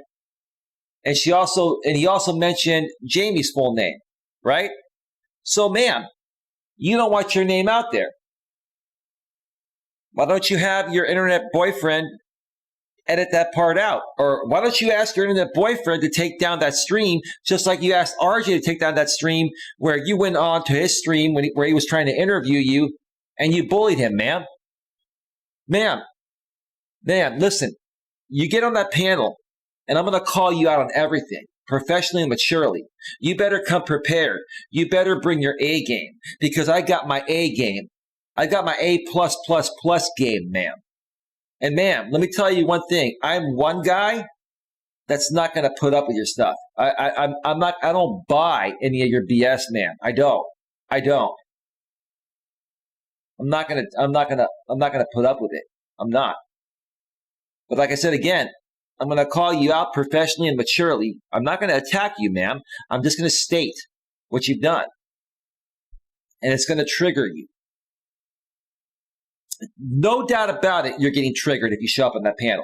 And he also mentioned Jamie's full name, right? So, ma'am, you don't want your name out there. Why don't you have your internet boyfriend edit that part out. Or why don't you ask your internet boyfriend to take down that stream, just like you asked RJ to take down that stream where you went on to his stream where he was trying to interview you and you bullied him, ma'am. Ma'am, listen, you get on that panel and I'm going to call you out on everything, professionally and maturely. You better come prepared. You better bring your A game because I got my A game. I got my A+++ game, ma'am. And ma'am, let me tell you one thing. I'm one guy that's not going to put up with your stuff. I don't buy any of your BS, ma'am. I don't. I'm not going to put up with it. I'm not. But like I said again, I'm going to call you out professionally and maturely. I'm not going to attack you, ma'am. I'm just going to state what you've done. And it's going to trigger you. No doubt about it, you're getting triggered if you show up on that panel.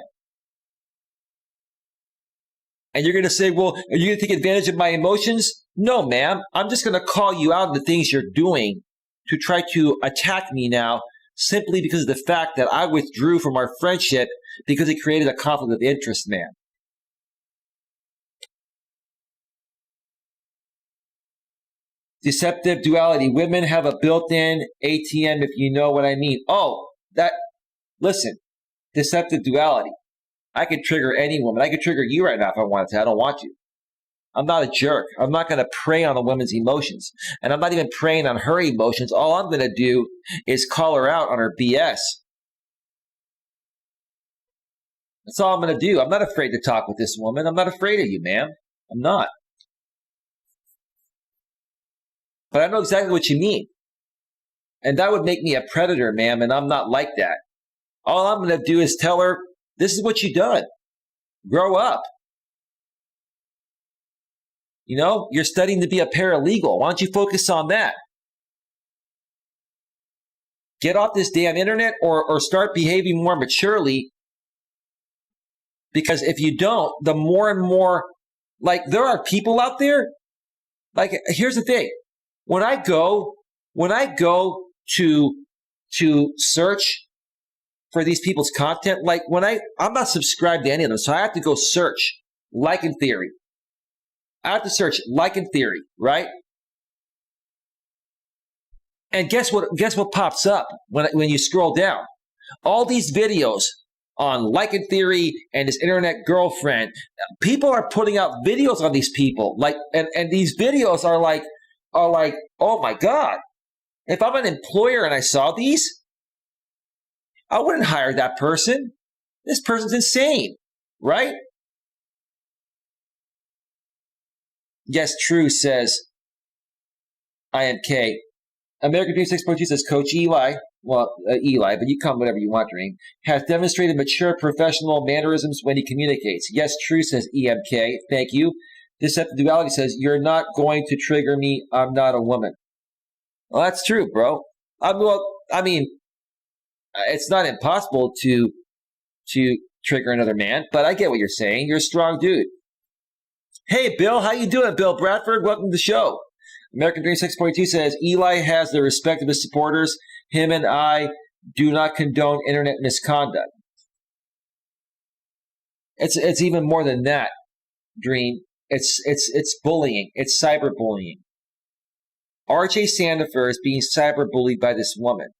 And you're going to say, well, are you going to take advantage of my emotions? No, ma'am. I'm just going to call you out on the things you're doing to try to attack me now simply because of the fact that I withdrew from our friendship because it created a conflict of interest, ma'am. Deceptive duality. Women have a built-in ATM, if you know what I mean. Listen, deceptive duality. I can trigger any woman. I can trigger you right now if I wanted to. I don't want you. I'm not a jerk. I'm not going to prey on a woman's emotions. And I'm not even preying on her emotions. All I'm going to do is call her out on her BS. That's all I'm going to do. I'm not afraid to talk with this woman. I'm not afraid of you, ma'am. I'm not. But I know exactly what you mean. And that would make me a predator, ma'am, and I'm not like that. All I'm going to do is tell her, this is what you've done. Grow up. You know, you're studying to be a paralegal. Why don't you focus on that? Get off this damn internet or start behaving more maturely. Because if you don't, the more and more, like there are people out there, like here's the thing. When I go to search for these people's content, like I'm not subscribed to any of them, so I have to go search Like in Theory. I have to search Like in Theory, right? And guess what pops up when you scroll down? All these videos on Like in Theory and his internet girlfriend. People are putting out videos on these people, and these videos are like, oh my God. If I'm an employer and I saw these, I wouldn't hire that person. This person's insane, right? Yes, true, says IMK. American Dream 6.2 says Coach Eli, Eli, but you come whatever you want, Dream, has demonstrated mature professional mannerisms when he communicates. Yes, true, says EMK. Thank you. Deceptive Duality says, you're not going to trigger me. I'm not a woman. Well, that's true, bro. I mean, it's not impossible to trigger another man, but I get what you're saying. You're a strong dude. Hey, Bill, how you doing, Bill Bradford? Welcome to the show. American Dream 6.2 says, Eli has the respect of his supporters. Him and I do not condone internet misconduct. It's even more than that, Dream. It's bullying. It's cyberbullying. RJ Sandifer is being cyberbullied by this woman.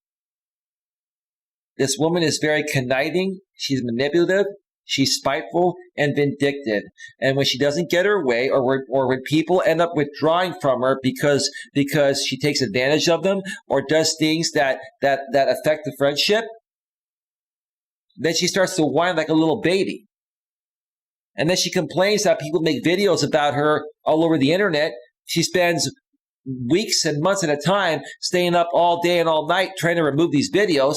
This woman is very conniving. She's manipulative. She's spiteful and vindictive. And when she doesn't get her way, or when people end up withdrawing from her because she takes advantage of them or does things that affect the friendship, then she starts to whine like a little baby. And then she complains that people make videos about her all over the internet. She spends weeks and months at a time staying up all day and all night trying to remove these videos.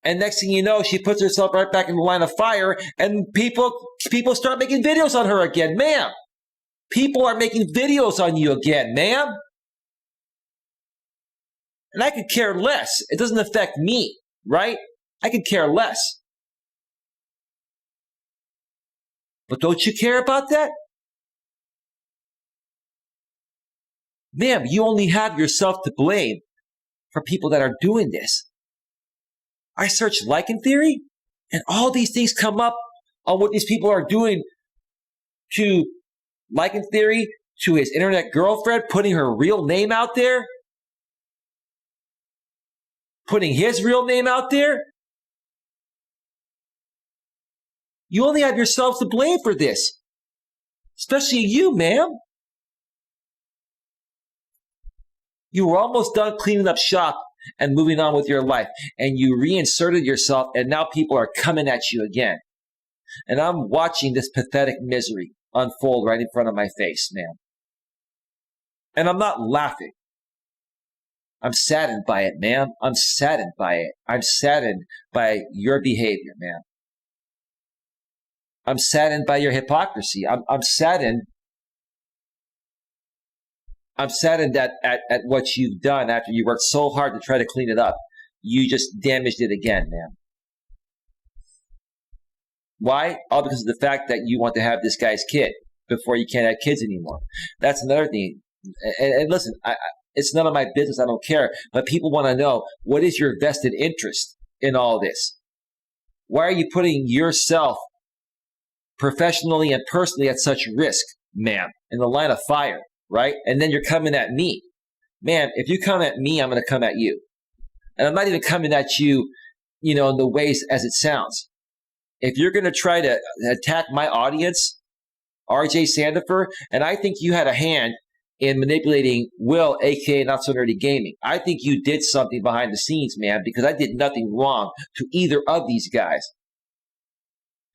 And next thing you know, she puts herself right back in the line of fire, and people start making videos on her again. Ma'am, people are making videos on you again, ma'am. And I could care less. It doesn't affect me, right? I could care less. But don't you care about that? Ma'am, you only have yourself to blame for people that are doing this. I search Like in Theory, and all these things come up on what these people are doing to, like in theory, to his internet girlfriend, putting her real name out there, putting his real name out there. You only have yourselves to blame for this, especially you, ma'am. You were almost done cleaning up shop and moving on with your life, and you reinserted yourself, and now people are coming at you again. And I'm watching this pathetic misery unfold right in front of my face, ma'am. And I'm not laughing. I'm saddened by it, ma'am. I'm saddened by it. I'm saddened by your behavior, ma'am. I'm saddened by your hypocrisy. I'm saddened. I'm saddened at what you've done after you worked so hard to try to clean it up. You just damaged it again, ma'am. Why? All because of the fact that you want to have this guy's kid before you can't have kids anymore. That's another thing. And listen, it's none of my business. I don't care. But people want to know, what is your vested interest in all this? Why are you putting yourself professionally and personally at such risk, ma'am, in the line of fire, right? And then you're coming at me. Ma'am, if you come at me, I'm going to come at you. And I'm not even coming at you, in the ways as it sounds. If you're going to try to attack my audience, RJ Sandifer, and I think you had a hand in manipulating Will, aka Not So Nerdy Gaming. I think you did something behind the scenes, man, because I did nothing wrong to either of these guys.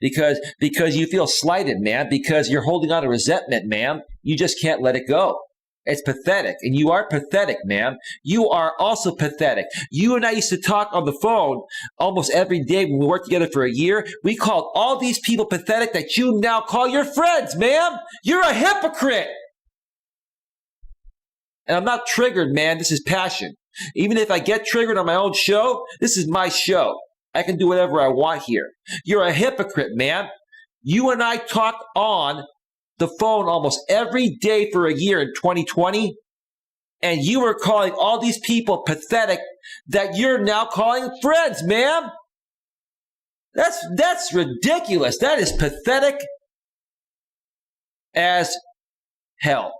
Because you feel slighted, man, because you're holding on to resentment, man. You just can't let it go. It's pathetic, and you are pathetic, man. You are also pathetic. You and I used to talk on the phone almost every day when we worked together for a year. We called all these people pathetic that you now call your friends, man. You're a hypocrite. And I'm not triggered, man. This is passion. Even if I get triggered on my own show, this is my show. I can do whatever I want here. You're a hypocrite, man. You and I talked on the phone almost every day for a year in 2020, and you were calling all these people pathetic that you're now calling friends, man. That's ridiculous. That is pathetic as hell.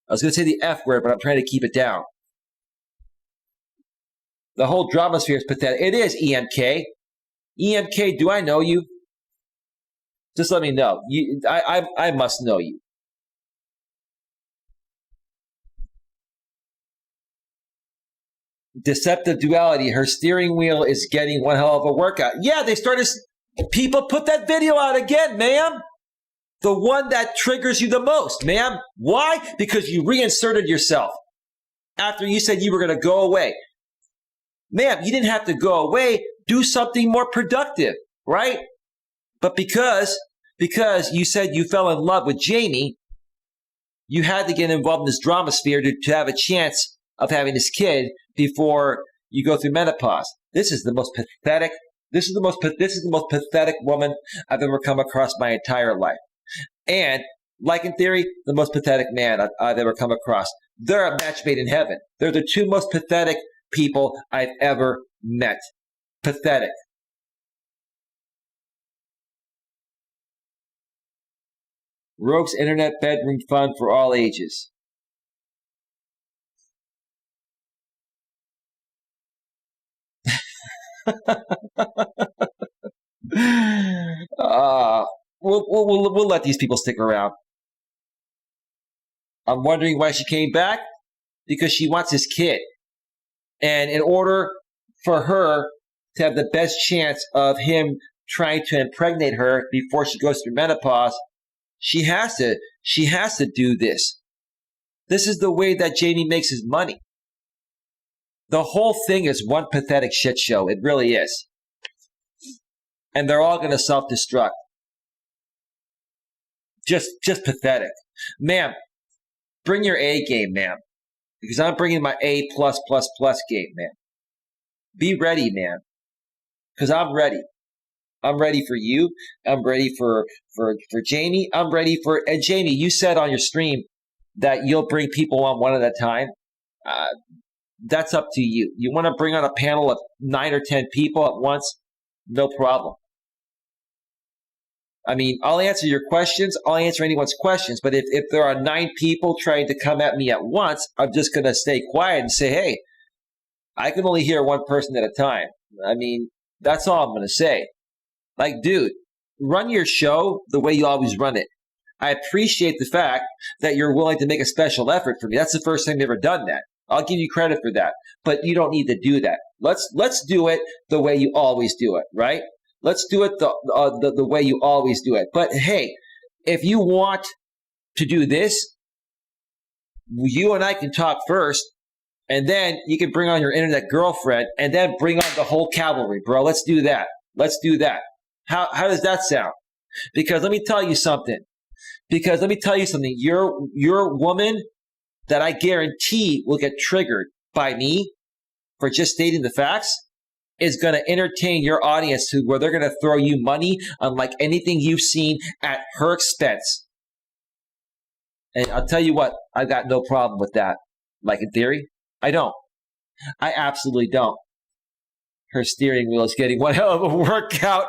I was going to say the F word, but I'm trying to keep it down. The whole drama sphere is pathetic. It is, EMK. EMK, do I know you? Just let me know. I must know you. Deceptive duality. Her steering wheel is getting one hell of a workout. Yeah, they started. People put that video out again, ma'am. The one that triggers you the most, ma'am. Why? Because you reinserted yourself after you said you were going to go away. Ma'am, you didn't have to go away. Do something more productive, right? But because you said you fell in love with Jamie, you had to get involved in this drama sphere to have a chance of having this kid before you go through menopause. This is the most pathetic. This is the most pathetic woman I've ever come across my entire life. And like in theory, the most pathetic man I've ever come across. They're a match made in heaven. They're the two most pathetic people I've ever met. Pathetic. Rogue's Internet Bedroom Fund for all ages. We'll let these people stick around. I'm wondering why she came back. Because she wants his kid. And in order for her to have the best chance of him trying to impregnate her before she goes through menopause, she has to do this. This is the way that Jamie makes his money. The whole thing is one pathetic shit show. It really is. And they're all going to self-destruct. Just pathetic. Ma'am, bring your A game, ma'am. Because I'm bringing my A+++ game, ma'am. Be ready, man. Because I'm ready. I'm ready for you. I'm ready for Jamie. I'm ready for... And Jamie, you said on your stream that you'll bring people on one at a time. That's up to you. You want to bring on a panel of 9 or 10 people at once? No problem. I mean, I'll answer your questions. I'll answer anyone's questions. But if there are 9 people trying to come at me at once, I'm just going to stay quiet and say, hey, I can only hear one person at a time. I mean, that's all I'm going to say. Like, dude, run your show the way you always run it. I appreciate the fact that you're willing to make a special effort for me. That's the first time you've ever done that. I'll give you credit for that. But you don't need to do that. Let's do it the way you always do it, right? Let's do it the way you always do it. But hey, if you want to do this, you and I can talk first, and then you can bring on your internet girlfriend, and then bring on the whole cavalry, bro. Let's do that. Let's do that. How does that sound? Because let me tell you something. Your woman that I guarantee will get triggered by me for just stating the facts is going to entertain your audience to where they're going to throw you money unlike anything you've seen at her expense. And I'll tell you what, I've got no problem with that. Like in theory, I don't. I absolutely don't. Her steering wheel is getting one hell of a workout.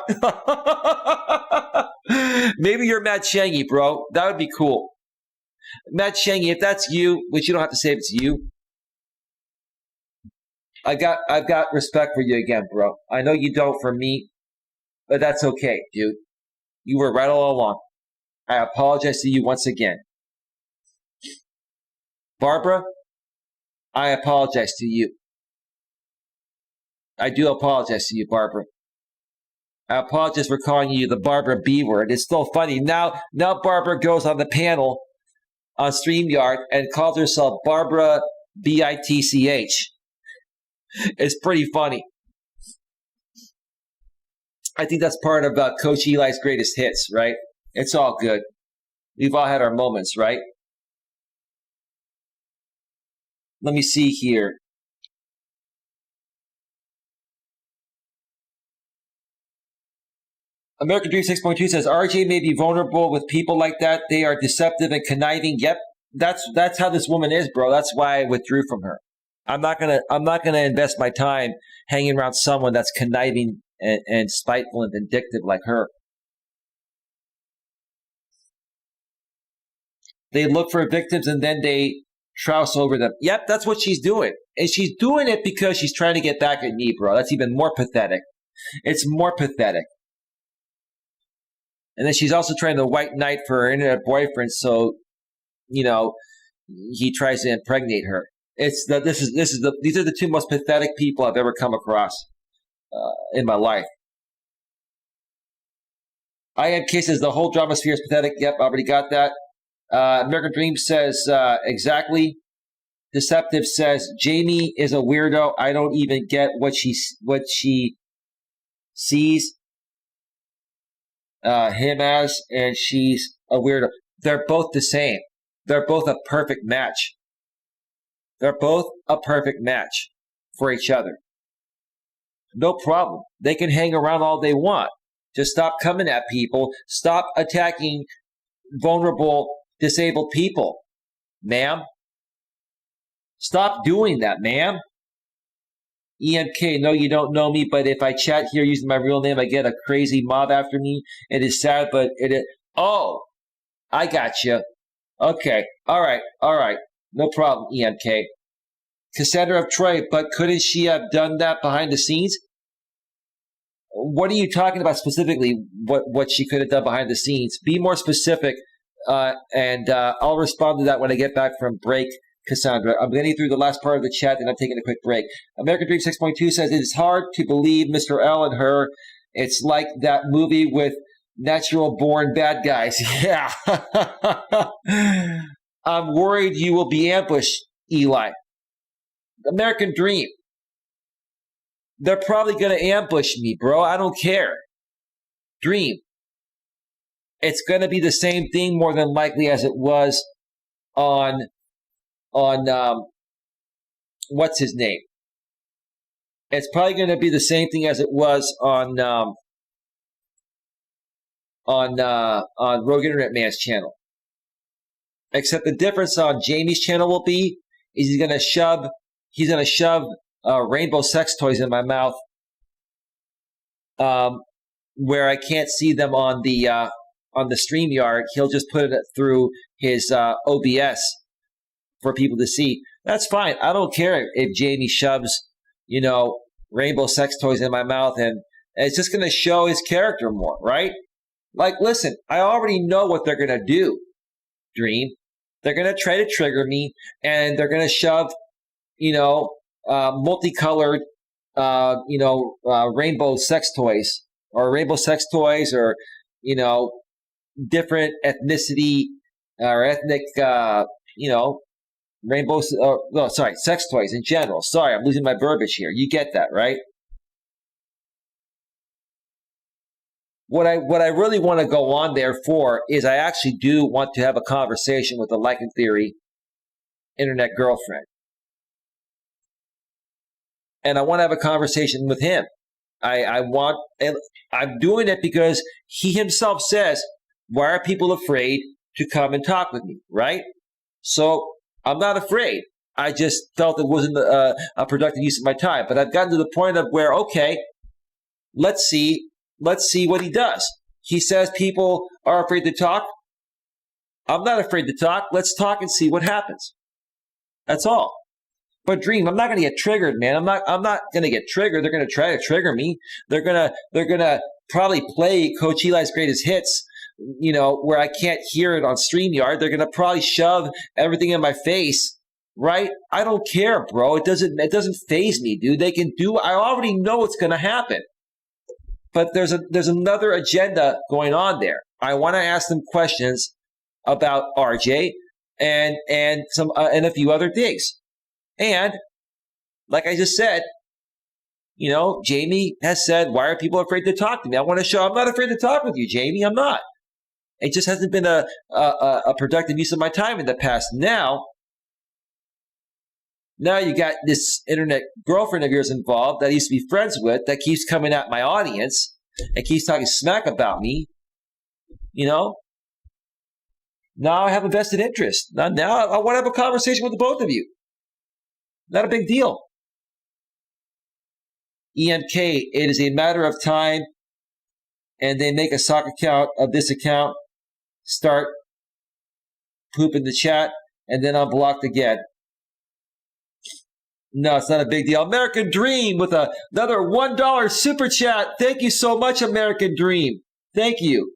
Maybe you're Matt Shangy, bro. That would be cool. Matt Shangy, if that's you, which you don't have to say if it's you, I've got respect for you again, bro. I know you don't for me, but that's okay, dude. You were right all along. I apologize to you once again. Barbara, I apologize to you. I do apologize to you, Barbara. I apologize for calling you the Barbara B word. It's still funny. Now Barbara goes on the panel on StreamYard and calls herself Barbara B-I-T-C-H. It's pretty funny. I think that's part of Coach Eli's greatest hits, right? It's all good. We've all had our moments, right? Let me see here. American Dream 6.2 says RJ may be vulnerable with people like that. They are deceptive and conniving. Yep, that's how this woman is, bro. That's why I withdrew from her. I'm not gonna invest my time hanging around someone that's conniving and spiteful and vindictive like her. They look for victims and then they trouse over them. Yep, that's what she's doing. And she's doing it because she's trying to get back at me, bro. That's even more pathetic. It's more pathetic. And then she's also trying to white knight for her internet boyfriend, so he tries to impregnate her. These are the 2 most pathetic people I've ever come across in my life. IMK says the whole drama sphere is pathetic. Yep, already got that. American Dream says exactly. Deceptive says Jamie is a weirdo. I don't even get what she sees him as, and she's a weirdo. They're both the same. They're both a perfect match. They're both a perfect match for each other. No problem. They can hang around all they want. Just stop coming at people. Stop attacking vulnerable, disabled people, ma'am. Stop doing that, ma'am. EMK, no, you don't know me, but if I chat here using my real name, I get a crazy mob after me. It is sad, but it is. Oh, I got you. Okay. All right. No problem, EMK. Cassandra of Troy, but couldn't she have done that behind the scenes? What are you talking about specifically, what she could have done behind the scenes? Be more specific, and I'll respond to that when I get back from break, Cassandra. I'm getting through the last part of the chat, and I'm taking a quick break. American Dream 6.2 says, it is hard to believe Mr. L and her. It's like that movie with natural-born bad guys. Yeah. I'm worried you will be ambushed, Eli. American Dream. They're probably going to ambush me, bro. I don't care. Dream. It's going to be the same thing more than likely as it was on what's his name? It's probably going to be the same thing as it was on Rogue Internet Man's channel. Except the difference on Jamie's channel will be is he's going to shove rainbow sex toys in my mouth, where I can't see them on the on the StreamYard, he'll just put it through his OBS for people to see. That's fine. I don't care if Jamie shoves, rainbow sex toys in my mouth, and it's just going to show his character more, right? Like, listen, I already know what they're going to do, Dream. They're going to try to trigger me, and they're going to shove, multicolored, rainbow sex toys or, different ethnicity or ethnic, sex toys in general. Sorry, I'm losing my verbiage here. You get that, right? What I really want to go on there for is I actually do want to have a conversation with the Like in Theory internet girlfriend. And I want to have a conversation with him. I'm doing it because he himself says, why are people afraid to come and talk with me, right? So I'm not afraid. I just felt it wasn't a productive use of my time. But I've gotten to the point of where, okay, let's see what he does. He says people are afraid to talk. I'm not afraid to talk. Let's talk and see what happens. That's all. But Dream, I'm not going to get triggered, man. I'm not going to get triggered. They're going to try to trigger me. They're going to probably play Coach Eli's greatest hits, where I can't hear it on StreamYard. They're going to probably shove everything in my face, right? I don't care, bro. It doesn't faze me, dude. They can do. I already know what's going to happen. But there's another agenda going on there. I want to ask them questions about RJ and some and a few other things. And like I just said, Jamie has said, why are people afraid to talk to me? I want to show I'm not afraid to talk with you, Jamie. I'm not. It just hasn't been a productive use of my time in the past. Now you got this internet girlfriend of yours involved that I used to be friends with that keeps coming at my audience and keeps talking smack about me. Now I have a vested interest. Now I want to have a conversation with the both of you. Not a big deal. EMK, it is a matter of time, and they make a sock account of this account, start pooping the chat, and then I'm blocked again. No, it's not a big deal. American Dream with another $1 super chat. Thank you so much, American Dream. Thank you.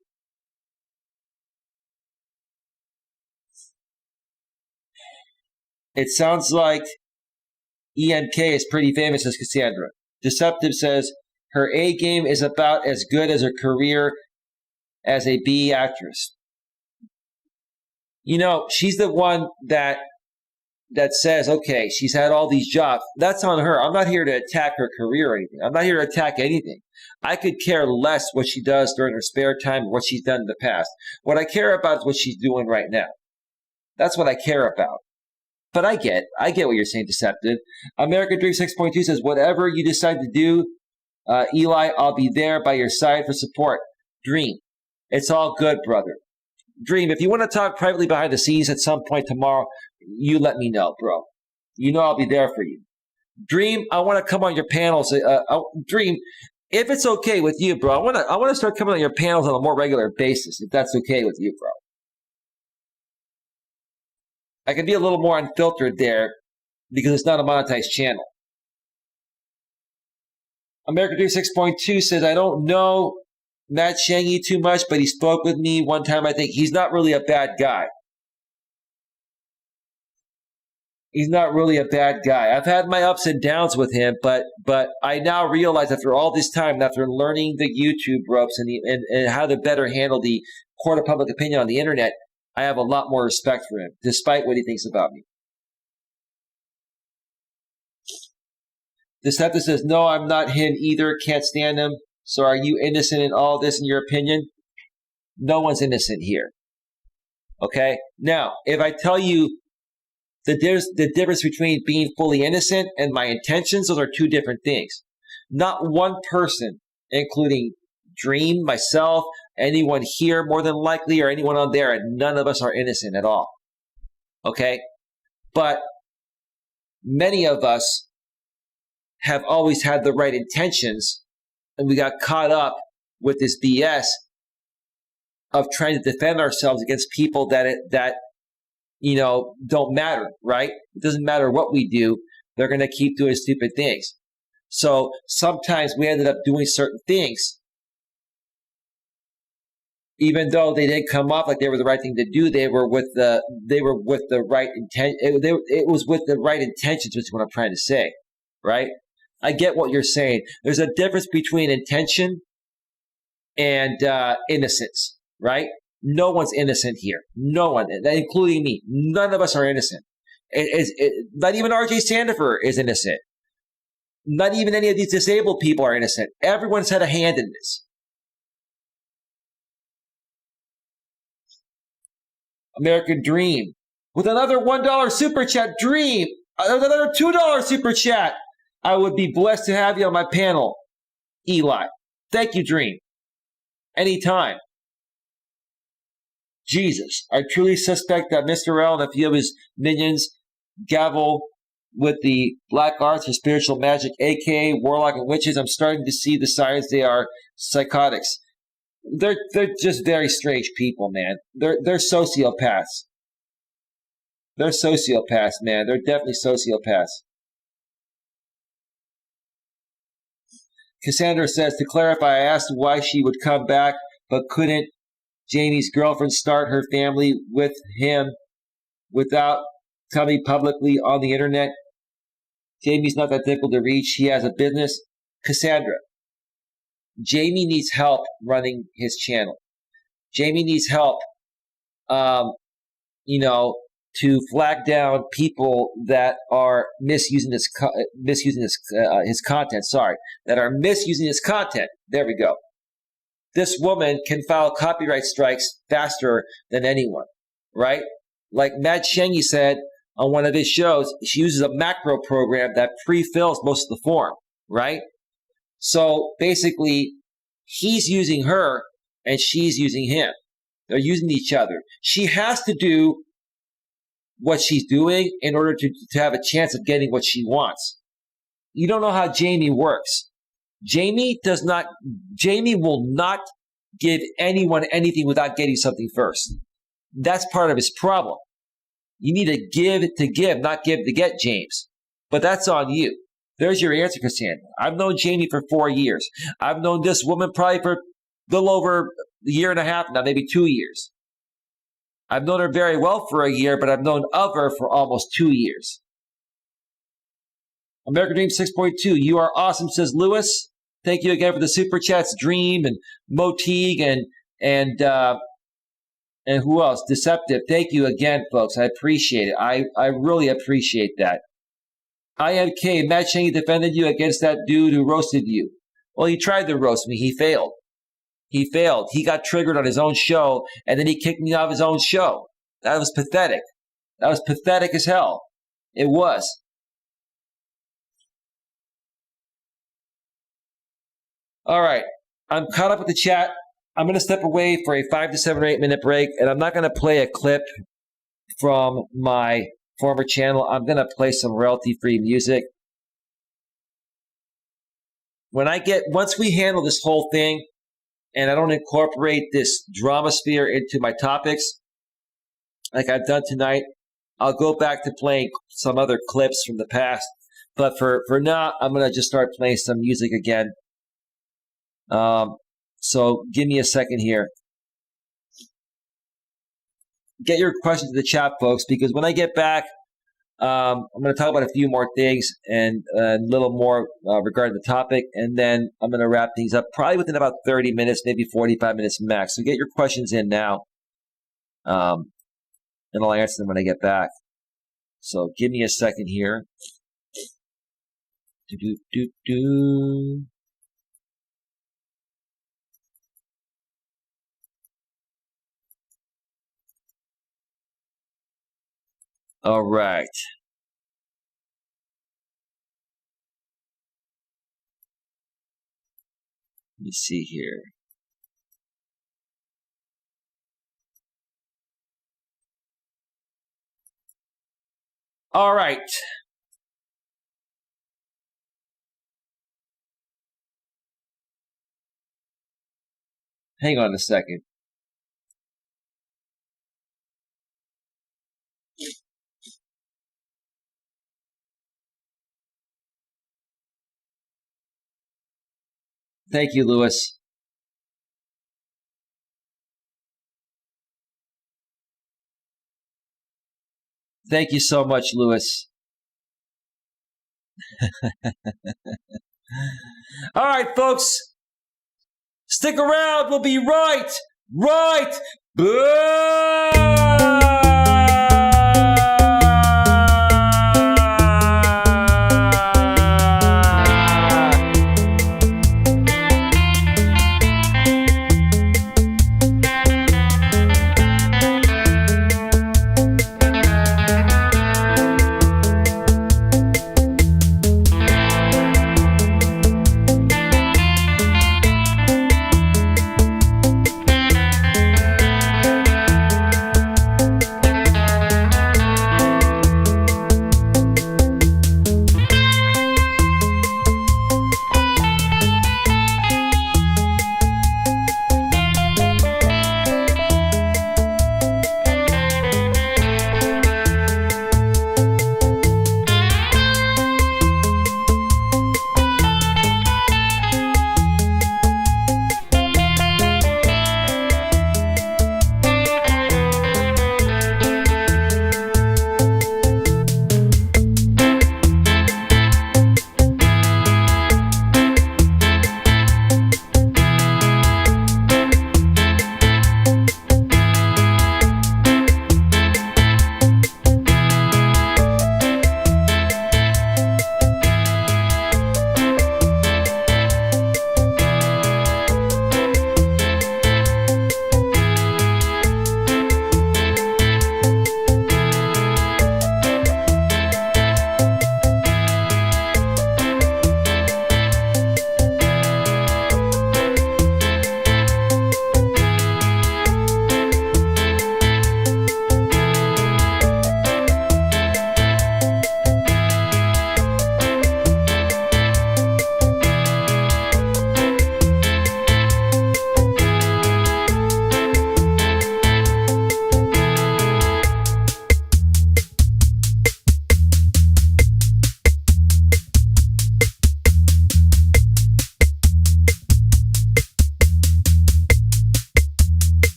It sounds like EMK is pretty famous, as Cassandra. Deceptive says her A game is about as good as her career as a B actress. She's the one that says, okay, she's had all these jobs. That's on her. I'm not here to attack her career or anything. I'm not here to attack anything. I could care less what she does during her spare time or what she's done in the past. What I care about is what she's doing right now. That's what I care about. But I get what you're saying, Deceptive. American Dream 6.2 says, whatever you decide to do, Eli, I'll be there by your side for support. Dream, it's all good, brother. Dream, if you want to talk privately behind the scenes at some point tomorrow, you let me know, bro. I'll be there for you. Dream, I want to come on your panels. Dream, if it's okay with you, bro, I want to start coming on your panels on a more regular basis, if that's okay with you, bro. I can be a little more unfiltered there because it's not a monetized channel. American Dream 6.2 says, I don't know Matt Shangy too much, but he spoke with me one time. I think he's not really a bad guy. He's not really a bad guy. I've had my ups and downs with him, but I now realize after all this time, after learning the YouTube ropes and how to better handle the court of public opinion on the internet, I have a lot more respect for him, despite what he thinks about me. Deceptive says, no, I'm not him either. Can't stand him. So are you innocent in all this, in your opinion? No one's innocent here. Okay? Now, if I tell you the difference between being fully innocent and my intentions, those are two different things. Not one person, including Dream, myself, anyone here more than likely, or anyone on there, and none of us are innocent at all. Okay? But many of us have always had the right intentions, and we got caught up with this BS of trying to defend ourselves against people that don't matter, right? It doesn't matter what we do. They're going to keep doing stupid things. So sometimes we ended up doing certain things, even though they didn't come off like they were the right thing to do. They were with the right intent. It was with the right intentions, which is what I'm trying to say, right? I get what you're saying. There's a difference between intention and innocence, right? No one's innocent here. No one, including me. None of us are innocent. Not even R.J. Sandifer is innocent. Not even any of these disabled people are innocent. Everyone's had a hand in this. American Dream with another $1 super chat. Dream, another $2 super chat. I would be blessed to have you on my panel, Eli. Thank you, Dream. Anytime. Jesus, I truly suspect that Mr. L and a few of his minions gavel with the black arts or spiritual magic, aka warlock and witches. I'm starting to see the signs they are psychotics. They're just very strange people, man. They're sociopaths. They're sociopaths, man. They're definitely sociopaths. Cassandra says, to clarify, I asked why she would come back, but couldn't Jamie's girlfriend start her family with him without coming publicly on the internet. Jamie's not that difficult to reach. He has a business. Cassandra, Jamie needs help running his channel. Jamie needs help, to flag down people that are misusing his content. Sorry, that are misusing his content. There we go. This woman can file copyright strikes faster than anyone, right? Like Matt Shengi said on one of his shows, she uses a macro program that pre-fills most of the form, right? So basically, he's using her and she's using him. They're using each other. She has to do what she's doing in order to have a chance of getting what she wants. You don't know how Jamie works. Jamie will not give anyone anything without getting something first. That's part of his problem. You need to give, not give to get, James. But that's on you. There's your answer, Cassandra. I've known Jamie for 4 years. I've known this woman probably for a little over a year and a half now, maybe 2 years. I've known her very well for a year, but I've known of her for almost 2 years. American Dream 6.2, you are awesome, says Lewis. Thank you again for the super chats, Dream and Motig and who else? Deceptive. Thank you again, folks. I appreciate it. I really appreciate that. IMK, Matt Shengi defended you against that dude who roasted you. Well, he tried to roast me. He failed. He failed. He got triggered on his own show, and then he kicked me off his own show. That was pathetic. That was pathetic as hell. It was. All right. I'm caught up with the chat. I'm going to step away for a 5 to 7 or 8 minute break, and I'm not going to play a clip from my former channel. I'm going to play some royalty-free music. Once we handle this whole thing, and I don't incorporate this drama sphere into my topics, like I've done tonight, I'll go back to playing some other clips from the past. But for now, I'm going to just start playing some music again. So give me a second here. Get your questions in the chat, folks, because when I get back, I'm going to talk about a few more things and a little more regarding the topic, and then I'm going to wrap things up probably within about 30 minutes, maybe 45 minutes max. So get your questions in now, and I'll answer them when I get back. So give me a second here. All right. Let me see here. All right. Hang on a second. Thank you, Lewis. Thank you so much, Lewis. All right, folks. Stick around. We'll be right back.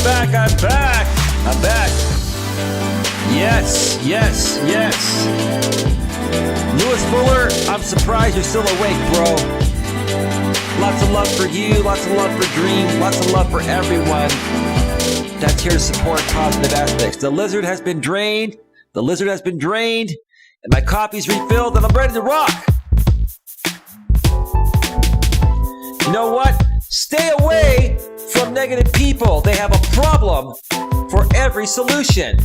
back. I'm back. I'm back. Yes. Louis Fuller, I'm surprised you're still awake, bro. Lots of love for you. Lots of love for Dream. Lots of love for everyone that's here to support positive aspects. The lizard has been drained. And my coffee's refilled, and I'm ready to rock. You know what? Stay away from negative people. They have a problem for every solution.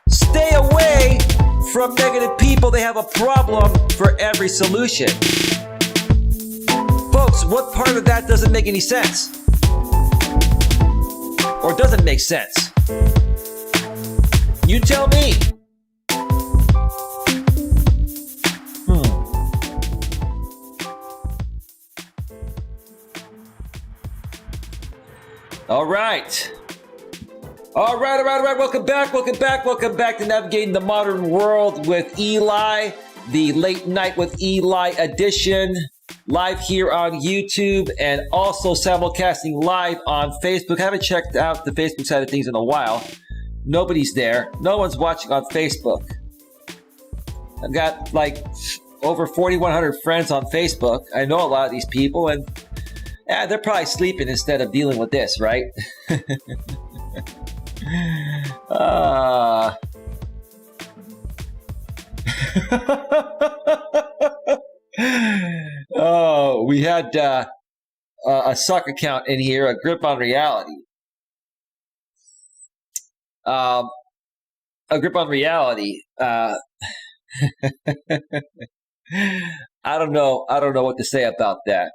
Stay away from negative people. They have a problem for every solution. Folks, what part of that doesn't make any sense? Or doesn't make sense? You tell me. All right. Welcome back to Navigating the Modern World with Eli, the Late Night with Eli edition, live here on YouTube and also simulcasting live on Facebook. I haven't checked out the Facebook side of things in a while. Nobody's there. No one's watching on Facebook. I've got like over 4,100 friends on Facebook. I know a lot of these people, and they're probably sleeping instead of dealing with this, right? Oh, we had a suck account in here, a grip on reality. A grip on reality. I don't know what to say about that.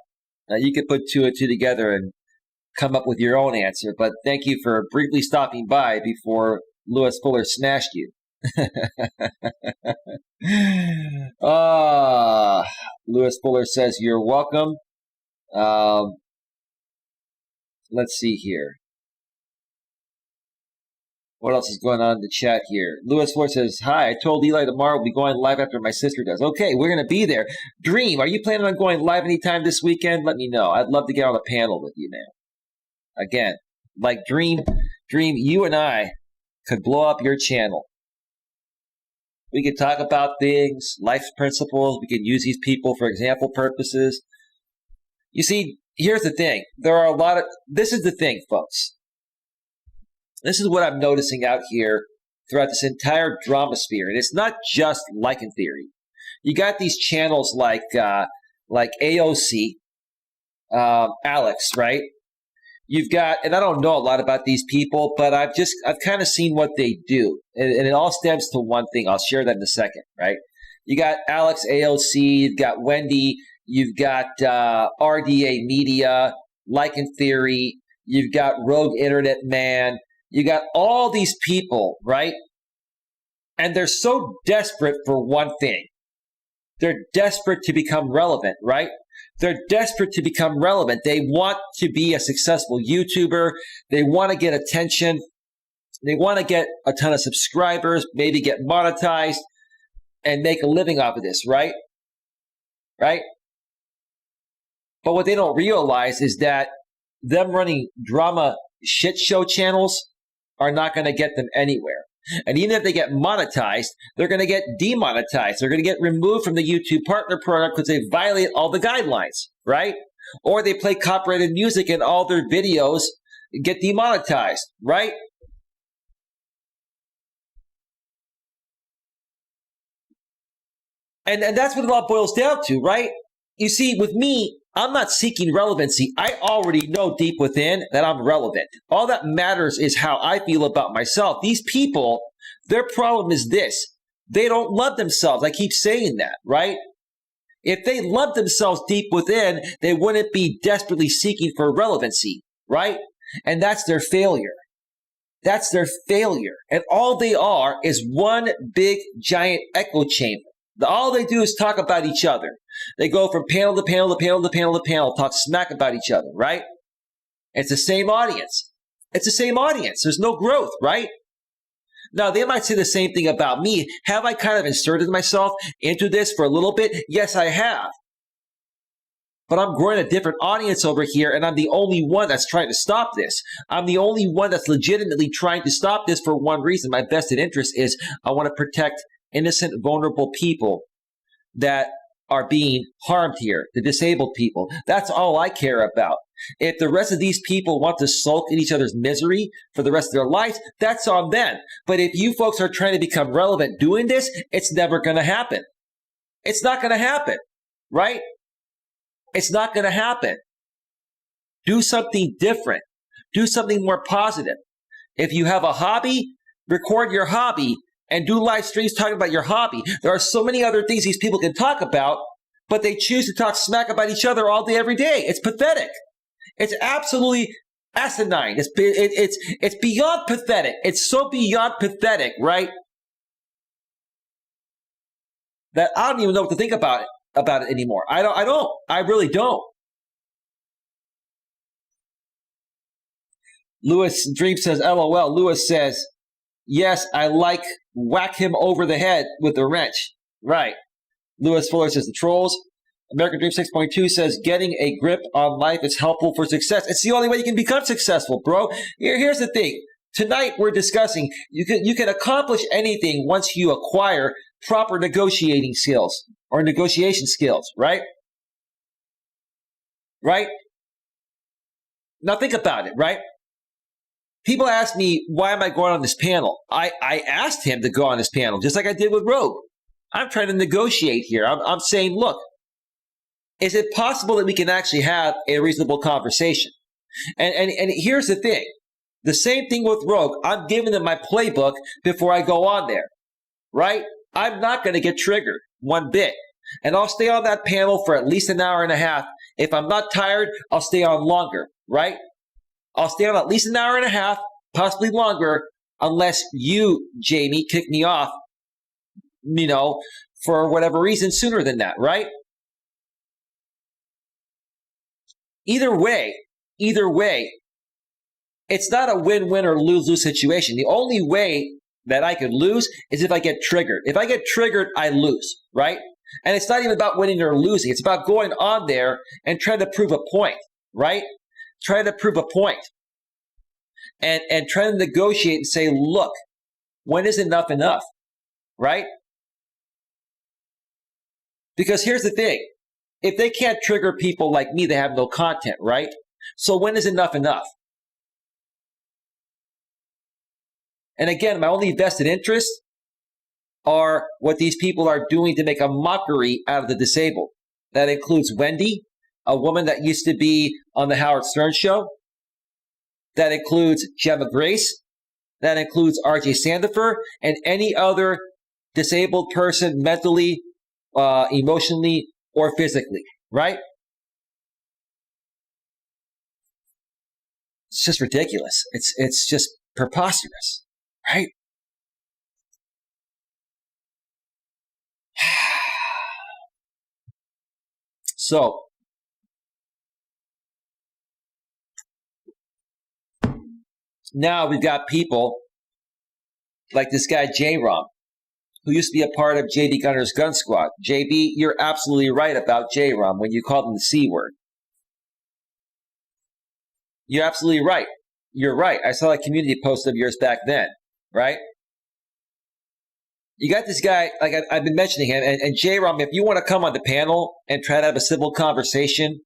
You could put two and two together and come up with your own answer, but thank you for briefly stopping by before Louis Fuller smashed you. Louis Fuller says you're welcome. Let's see here. What else is going on in the chat here? Louis Fuller says, hi, I told Eli tomorrow we'll be going live after my sister does. Okay, we're going to be there. Dream, are you planning on going live anytime this weekend? Let me know. I'd love to get on a panel with you, man. Again, like Dream, you and I could blow up your channel. We could talk about things, life principles. We could use these people for example purposes. You see, here's the thing. This is the thing, folks. This is what I'm noticing out here throughout this entire drama sphere. And it's not just Lycan Theory. You got these channels like AOC, Alex, right? You've got, and I don't know a lot about these people, but I've kind of seen what they do. And it all stems to one thing. I'll share that in a second, right? You got Alex, AOC, you've got Wendy, you've got RDA Media, Lycan Theory, you've got Rogue Internet Man, you got all these people, right? And they're so desperate for one thing. They're desperate to become relevant, right? They're desperate to become relevant. They want to be a successful YouTuber. They want to get attention. They want to get a ton of subscribers, maybe get monetized and make a living off of this, right? Right? But what they don't realize is that them running drama shit show channels are not going to get them anywhere. And even if they get monetized, they're going to get demonetized. They're going to get removed from the YouTube partner program because they violate all the guidelines, right? Or they play copyrighted music and all their videos get demonetized, right? And that's what it all boils down to, right? You see, with me, I'm not seeking relevancy. I already know deep within that I'm relevant. All that matters is how I feel about myself. These people, their problem is this. They don't love themselves. I keep saying that, right? If they love themselves deep within, they wouldn't be desperately seeking for relevancy, right? And that's their failure. That's their failure. And all they are is one big, giant echo chamber. All they do is talk about each other. They go from panel to panel to panel to panel to panel, talk smack about each other, right? It's the same audience. It's the same audience. There's no growth, right? Now, they might say the same thing about me. Have I kind of inserted myself into this for a little bit? Yes, I have. but I'm growing a different audience over here, and I'm the only one that's trying to stop this. I'm the only one that's legitimately trying to stop this for one reason. My vested interest is I want to protect innocent, vulnerable people that are being harmed here, the disabled people. That's all I care about. If the rest of these people want to sulk in each other's misery for the rest of their lives, that's on them. But if you folks are trying to become relevant doing this, it's never going to happen. It's not going to happen, right? It's not going to happen. Do something different. Do something more positive. If you have a hobby, record your hobby and do live streams talking about your hobby. There are so many other things these people can talk about, but they choose to talk smack about each other all day, every day. It's pathetic. It's absolutely asinine. It's beyond pathetic. It's so beyond pathetic, right? That I don't even know what to think about it anymore. I don't. I really don't. Lewis Dream says, LOL. Lewis says, yes, I like whack him over the head with a wrench. Right. Lewis Fuller says, the trolls. American Dream 6.2 says, getting a grip on life is helpful for success. It's the only way you can become successful, bro. Here's the thing. Tonight we're discussing you can accomplish anything once you acquire proper negotiating skills or negotiation skills, right? Right? Now think about it, right? People ask me, why am I going on this panel? I asked him to go on this panel, just like I did with Rogue. I'm trying to negotiate here. I'm saying, look, is it possible that we can actually have a reasonable conversation? And here's the thing. The same thing with Rogue. I'm giving them my playbook before I go on there, right? I'm not going to get triggered one bit. And I'll stay on that panel for at least an hour and a half. If I'm not tired, I'll stay on longer, right? I'll stay on at least an hour and a half, possibly longer, unless you, Jamie, kick me off, for whatever reason sooner than that, right? Either way, it's not a win-win or lose-lose situation. The only way that I could lose is if I get triggered. If I get triggered, I lose, right? And it's not even about winning or losing. It's about going on there and trying to prove a point, right? Trying to prove a point. And trying to negotiate and say, look, when is enough enough, right? Because here's the thing. If they can't trigger people like me, they have no content, right? So when is enough enough? And again, my only vested interests are what these people are doing to make a mockery out of the disabled. That includes Wendy, a woman that used to be on the Howard Stern show. That includes Gemma Grace. That includes RJ Sandifer and any other disabled person mentally, emotionally, or physically, right? It's just ridiculous. It's just preposterous, right? So, now we've got people like this guy, J-Rom, who used to be a part of JB Gunner's Gun Squad. JB, you're absolutely right about J-Rom when you called him the C word. You're absolutely right. You're right. I saw a community post of yours back then, right? You got this guy, like I've been mentioning him, and J-Rom, if you want to come on the panel and try to have a civil conversation,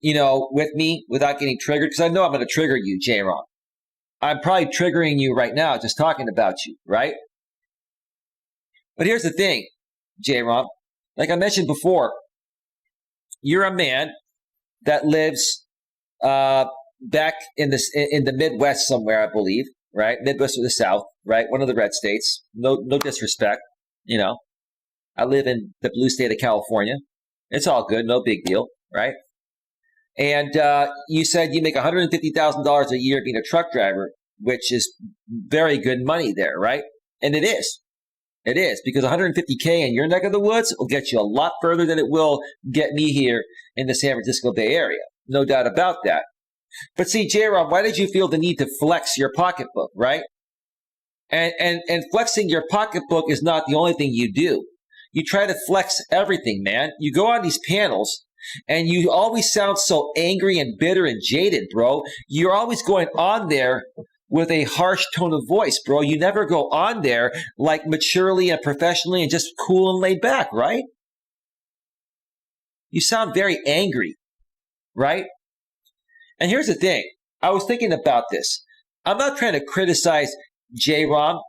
with me without getting triggered, because I know I'm going to trigger you, J-Rom. I'm probably triggering you right now just talking about you, right? But here's the thing, J-Rom. Like I mentioned before, you're a man that lives back in the Midwest somewhere, I believe, right? Midwest or the South, right? One of the red states. No disrespect, I live in the blue state of California. It's all good, no big deal, right? And you said you make $150,000 a year being a truck driver, which is very good money there, right? And it is. It is, because $150K in your neck of the woods will get you a lot further than it will get me here in the San Francisco Bay Area. No doubt about that. But see, J-Rob, why did you feel the need to flex your pocketbook, right? And flexing your pocketbook is not the only thing you do. You try to flex everything, man. You go on these panels and you always sound so angry and bitter and jaded, bro. You're always going on there with a harsh tone of voice, bro. You never go on there like maturely and professionally and just cool and laid back, right? You sound very angry, right? And here's the thing. I was thinking about this. I'm not trying to criticize J-Rom.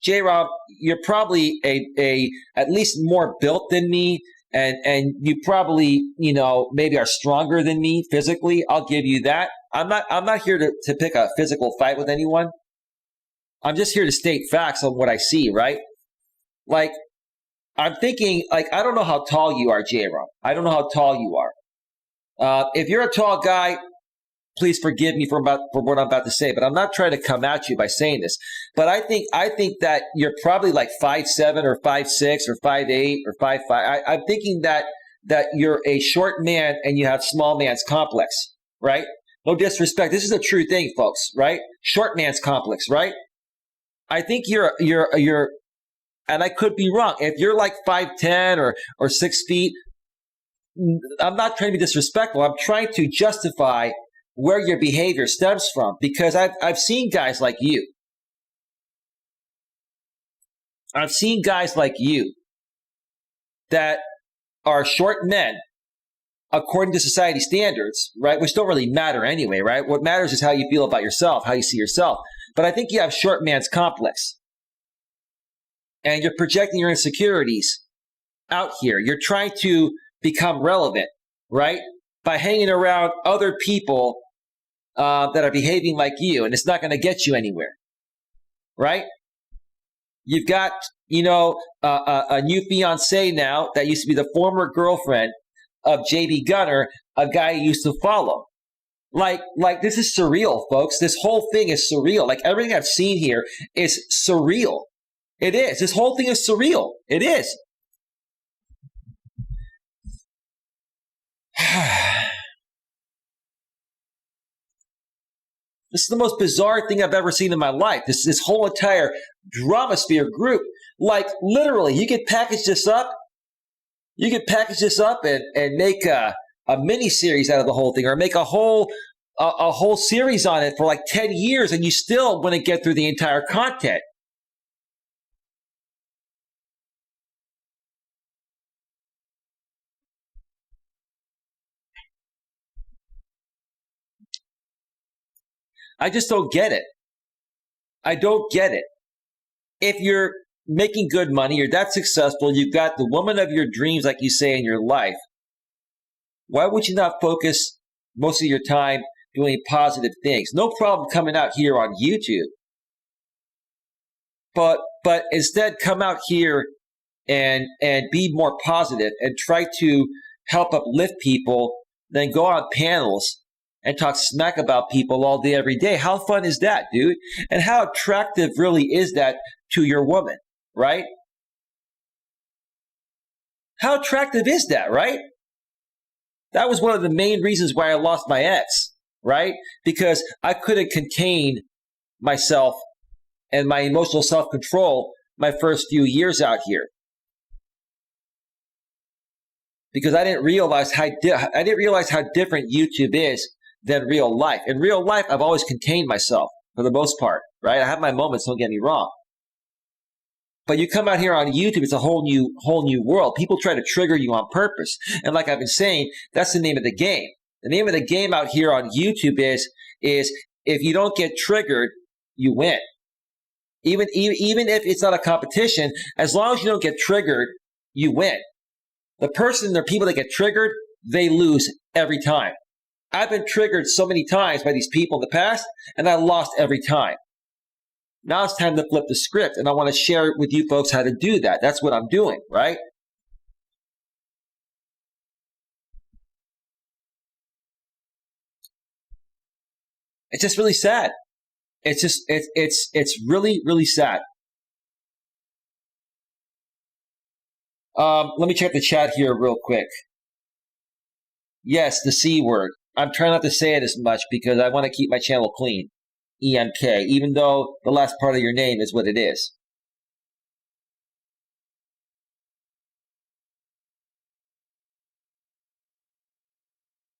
J-Rom, you're probably a at least more built than me, and you probably, maybe are stronger than me physically. I'll give you that. I'm not here to pick a physical fight with anyone. I'm just here to state facts on what I see, right? Like, I'm thinking, like, I don't know how tall you are, J-Rom. I don't know how tall you are. If you're a tall guy, please forgive me for what I'm about to say, but I'm not trying to come at you by saying this. But I think that you're probably like 5'7" or 5'6" or 5'8" or 5'5". I'm thinking that you're a short man and you have small man's complex, right? No disrespect. This is a true thing, folks, right? Short man's complex, right? I think you're, and I could be wrong. If you're like 5'10" or 6 feet, I'm not trying to be disrespectful. I'm trying to justify where your behavior stems from, because I've seen guys like you. I've seen guys like you that are short men according to society standards, right? Which don't really matter anyway, right? What matters is how you feel about yourself, how you see yourself. But I think you have short man's complex. And you're projecting your insecurities out here. You're trying to become relevant, right? By hanging around other people that are behaving like you, and it's not going to get you anywhere, right? You've got, a new fiance now that used to be the former girlfriend of JB Gunner, a guy you used to follow. Like this is surreal, folks. This whole thing is surreal. Like, everything I've seen here is surreal. It is. This whole thing is surreal. It is. This is the most bizarre thing I've ever seen in my life. This whole entire Dramasphere group. Like, literally, you could package this up. You could package this up and make a mini series out of the whole thing, or make a whole series on it for like 10 years, and you still wouldn't get through the entire content. I just don't get it. I don't get it. If you're making good money, you're that successful, you've got the woman of your dreams, like you say, in your life, why would you not focus most of your time doing positive things? No problem coming out here on YouTube. But instead, come out here and be more positive and try to help uplift people, then go on panels and talk smack about people all day, every day. How fun is that, dude? And how attractive really is that to your woman, right? How attractive is that, right? That was one of the main reasons why I lost my ex, right? Because I couldn't contain myself and my emotional self-control my first few years out here. Because I didn't realize how different YouTube is than real life. In real life, I've always contained myself for the most part, right? I have my moments, don't get me wrong. But you come out here on YouTube, it's a whole new world. People try to trigger you on purpose. And like I've been saying, that's the name of the game. The name of the game out here on YouTube is if you don't get triggered, you win. Even if it's not a competition, as long as you don't get triggered, you win. The people that get triggered, they lose every time. I've been triggered so many times by these people in the past, and I lost every time. Now it's time to flip the script, and I want to share with you folks how to do that. That's what I'm doing, right? It's just really sad. It's really, really sad. Let me check the chat here real quick. Yes, the C word. I'm trying not to say it as much because I want to keep my channel clean. EMK, even though the last part of your name is what it is.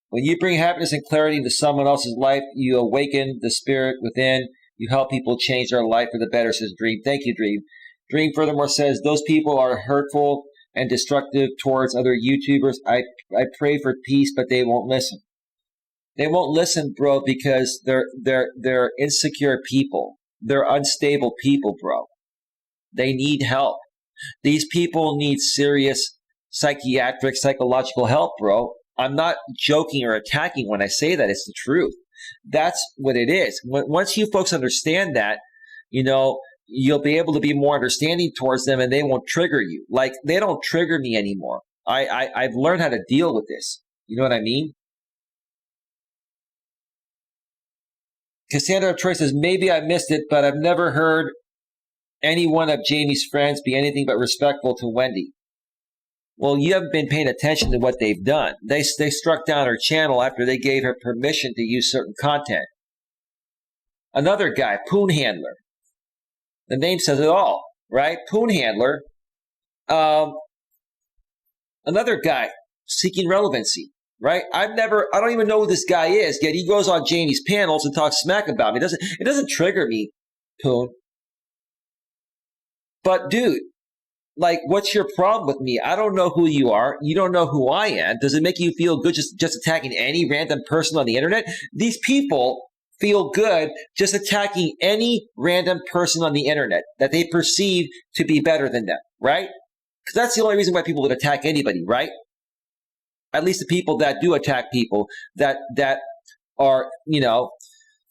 When you bring happiness and clarity into someone else's life, you awaken the spirit within. You help people change their life for the better, says Dream. Thank you, Dream. Dream furthermore says, those people are hurtful and destructive towards other YouTubers. I pray for peace, but they won't listen. They won't listen, bro, because they're insecure people. They're unstable people, bro. They need help. These people need serious psychiatric, psychological help, bro. I'm not joking or attacking when I say that. It's the truth. That's what it is. Once you folks understand that, you'll be able to be more understanding towards them, and they won't trigger you. Like, they don't trigger me anymore. I've learned how to deal with this. You know what I mean? Cassandra of Troy says, maybe I missed it, but I've never heard any one of Jamie's friends be anything but respectful to Wendy. Well, you haven't been paying attention to what they've done. They struck down her channel after they gave her permission to use certain content. Another guy, Poon Handler. The name says it all, right? Poon Handler. Another guy, seeking relevancy, right? I don't even know who this guy is, yet he goes on Jamie's panels and talks smack about me. It doesn't trigger me, Poon. But dude, like, what's your problem with me? I don't know who you are. You don't know who I am. Does it make you feel good just attacking any random person on the internet? These people feel good just attacking any random person on the internet that they perceive to be better than them, right? Because that's the only reason why people would attack anybody, right? At least the people that do attack people that are,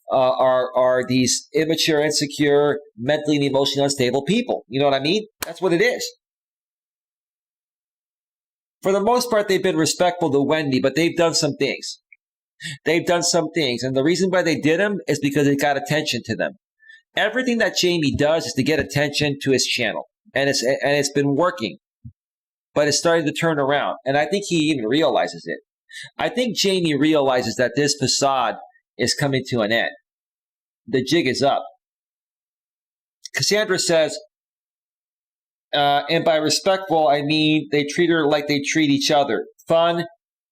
are these immature, insecure, mentally and emotionally unstable people. You know what I mean? That's what it is. For the most part, they've been respectful to Wendy, but they've done some things. They've done some things, and the reason why they did them is because it got attention to them. Everything that Jamie does is to get attention to his channel, and it's been working, but it's starting to turn around, and I think he even realizes it. I think Jamie realizes that this facade is coming to an end. The jig is up. Cassandra says, and by respectful, I mean they treat her like they treat each other. Fun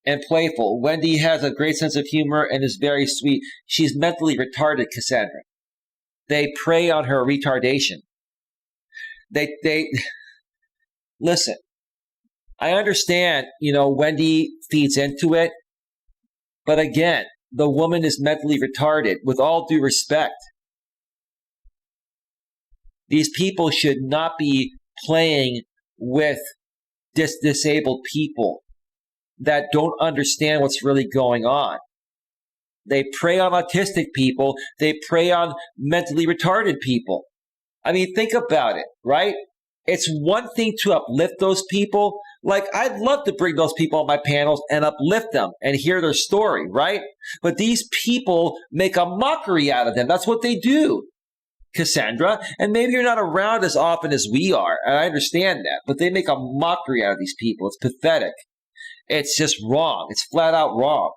and playful. Wendy has a great sense of humor and is very sweet. She's mentally retarded, Cassandra. They prey on her retardation. They listen. I understand, Wendy feeds into it. But again, the woman is mentally retarded, with all due respect. These people should not be playing with disabled people that don't understand what's really going on. They prey on autistic people. They prey on mentally retarded people. I mean, think about it, right? It's one thing to uplift those people. Like, I'd love to bring those people on my panels and uplift them and hear their story, right? But these people make a mockery out of them. That's what they do, Cassandra. And maybe you're not around as often as we are, and I understand that. But they make a mockery out of these people. It's pathetic. It's just wrong. It's flat out wrong.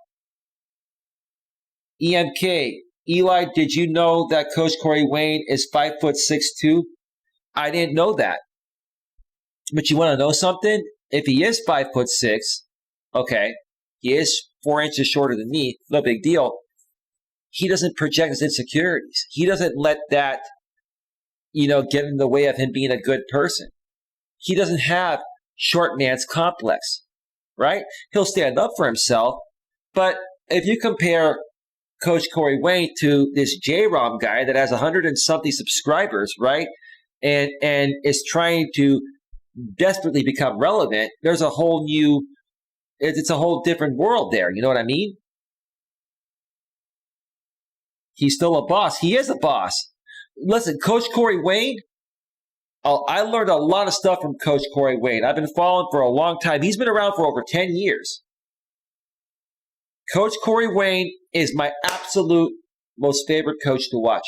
EMK, Eli, did you know that Coach Corey Wayne is 5'6'2"? I didn't know that. But you want to know something? If he is 5'6", okay, he is 4 inches shorter than me, no big deal. He doesn't project his insecurities. He doesn't let that, get in the way of him being a good person. He doesn't have short man's complex, right? He'll stand up for himself. But if you compare Coach Corey Wayne to this J-Rom guy that has 100 and something subscribers, right? And is trying to desperately become relevant, there's a whole new, it's a whole different world there. You know what I mean? He's still a boss. He is a boss. Listen, Coach Corey Wayne, I learned a lot of stuff from Coach Corey Wayne. I've been following for a long time. He's been around for over 10 years. Coach Corey Wayne is my absolute most favorite coach to watch.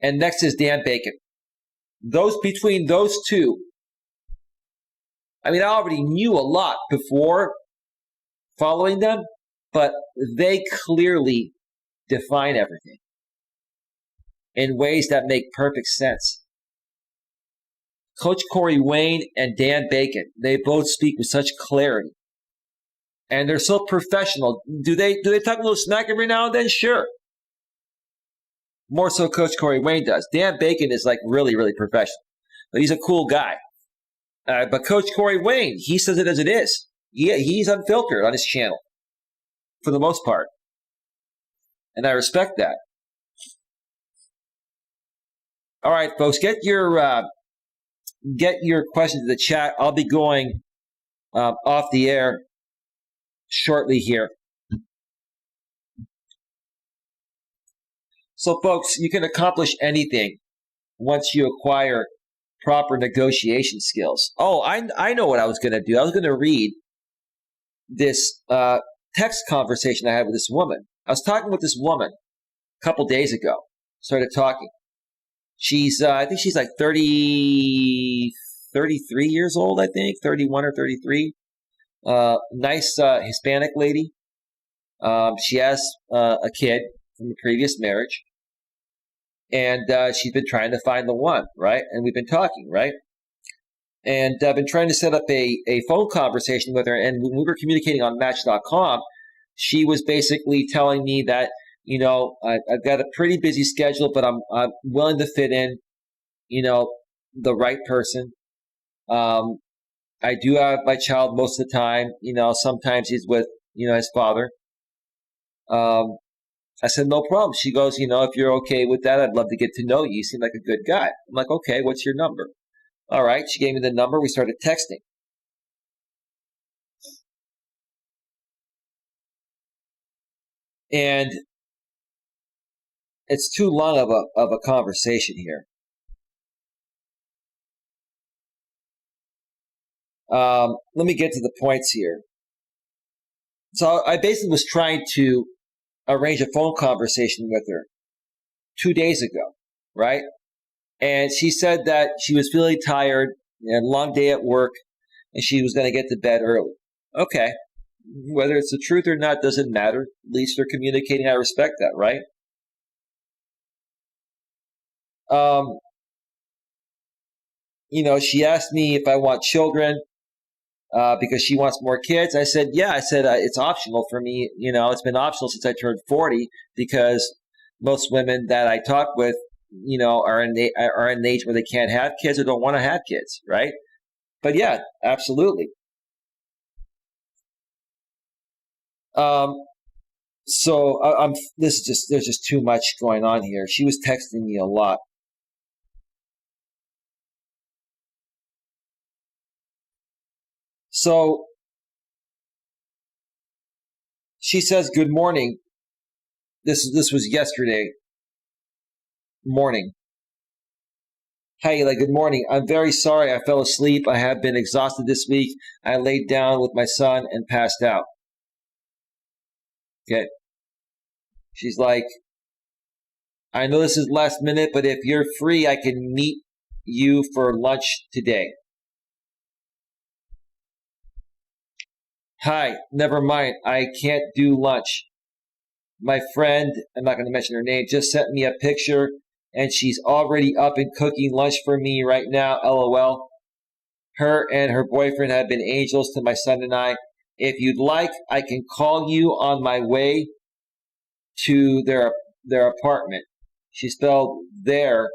And next is Dan Bacon. Between those two, I mean, I already knew a lot before following them, but they clearly define everything in ways that make perfect sense. Coach Corey Wayne and Dan Bacon, they both speak with such clarity. And they're so professional. Do they talk a little smack every now and then? Sure. More so Coach Corey Wayne does. Dan Bacon is like really, really professional. But he's a cool guy. But Coach Corey Wayne, he says it as it is. He's unfiltered on his channel for the most part. And I respect that. All right, folks, get your questions in the chat. I'll be going off the air shortly here. So, folks, you can accomplish anything once you acquire proper negotiation skills. Oh, I know what I was going to do. I was going to read this text conversation I had with this woman. I was talking with this woman a couple days ago. Started talking. She's, I think she's like 33 years old, I think, 31 or 33. Nice Hispanic lady. She has a kid from a previous marriage. And she's been trying to find the one, right? And we've been talking, right? And I've been trying to set up a phone conversation with her. And when we were communicating on Match.com, she was basically telling me that, you know, I've got a pretty busy schedule, but I'm willing to fit in, you know, the right person. I do have my child most of the time. You know, sometimes he's with, you know, his father. I said, no problem. She goes, you know, if you're okay with that, I'd love to get to know you. You seem like a good guy. I'm like, okay, what's your number? All right. She gave me the number. We started texting. And it's too long of a conversation here. Let me get to the points here. So I basically was trying to arrange a phone conversation with her 2 days ago, right? And she said that she was feeling tired and a long day at work, and she was going to get to bed early. Okay. Whether it's the truth or not doesn't matter. At least they're communicating. I respect that, right? You know, she asked me if I want children because she wants more kids. I said, yeah. I said, it's optional for me. You know, it's been optional since I turned 40 because most women that I talk with, you know, are in an age where they can't have kids or don't want to have kids, right? But yeah, absolutely. So there's just too much going on here. She was texting me a lot. So she says, good morning. This was yesterday morning. Hey, like, good morning. I'm very sorry I fell asleep. I have been exhausted this week. I laid down with my son and passed out. Okay. She's like, I know this is last minute, but if you're free, I can meet you for lunch today. Hi, never mind. I can't do lunch. My friend, I'm not going to mention her name, just sent me a picture, and she's already up and cooking lunch for me right now, LOL. Her and her boyfriend have been angels to my son and I. If you'd like, I can call you on my way to their apartment. She spelled their,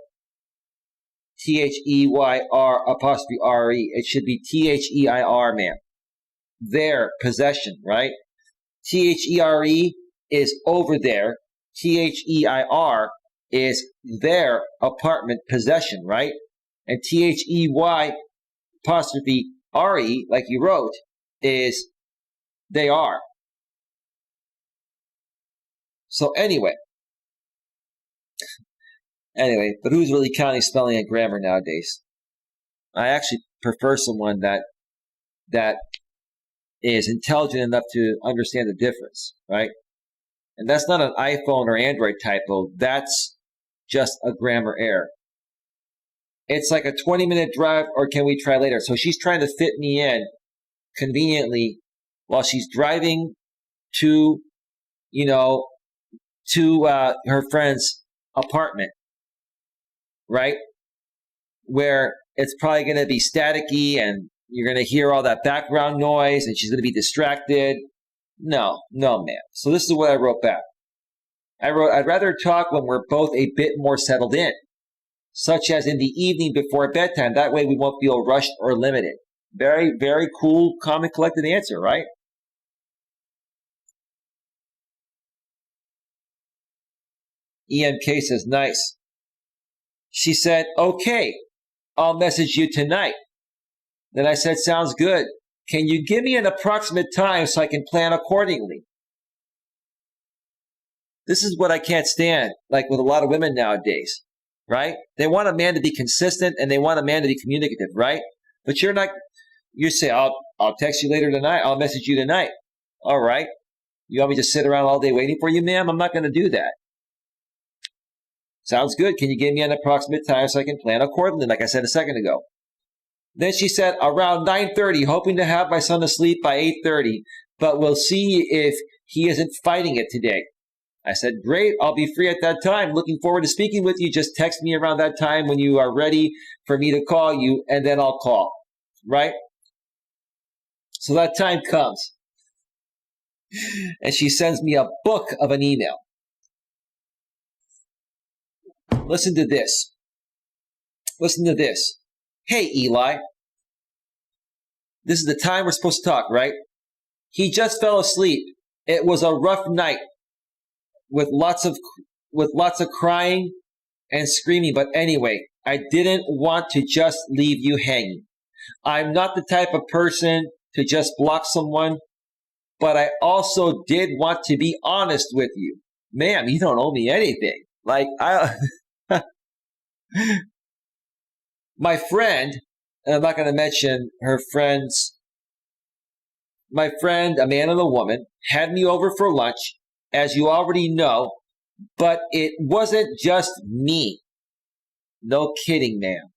T-H-E-Y-R apostrophe R-E. It should be T-H-E-I-R, man. Their possession, right? T-H-E-R-E is over there. T-H-E-I-R is their apartment possession, right? And T-H-E-Y apostrophe R-E, like you wrote, is they are. So anyway, but who's really counting spelling and grammar nowadays? I actually prefer someone that is intelligent enough to understand the difference, right? And that's not an iPhone or Android typo. That's just a grammar error. It's like a 20-minute drive, or can we try later? So she's trying to fit me in conveniently while she's driving to, you know, to her friend's apartment, right? Where it's probably going to be staticky and you're going to hear all that background noise and she's going to be distracted. No, ma'am. So this is what I wrote back. I wrote, I'd rather talk when we're both a bit more settled in, such as in the evening before bedtime. That way we won't feel rushed or limited. Very, very cool, calm, and collected answer, right? EMK says, nice. She said, okay, I'll message you tonight. Then I said, sounds good. Can you give me an approximate time so I can plan accordingly? This is what I can't stand, like with a lot of women nowadays, right? They want a man to be consistent and they want a man to be communicative, right? But you're not, you say, I'll text you later tonight. I'll message you tonight. All right. You want me to sit around all day waiting for you, ma'am? I'm not going to do that. Sounds good. Can you give me an approximate time so I can plan accordingly, like I said a second ago? Then she said, around 9:30, hoping to have my son asleep by 8:30, but we'll see if he isn't fighting it today. I said, great, I'll be free at that time. Looking forward to speaking with you. Just text me around that time when you are ready for me to call you, and then I'll call, right? So that time comes, and she sends me a book of an email. Listen to this. Listen to this. Hey, Eli. This is the time we're supposed to talk, right? He just fell asleep. It was a rough night with lots of crying and screaming. But anyway, I didn't want to just leave you hanging. I'm not the type of person to just block someone, but I also did want to be honest with you. Ma'am, you don't owe me anything. My friend, and I'm not going to mention her friends, my friend, a man and a woman, had me over for lunch, as you already know, but it wasn't just me. No kidding, ma'am.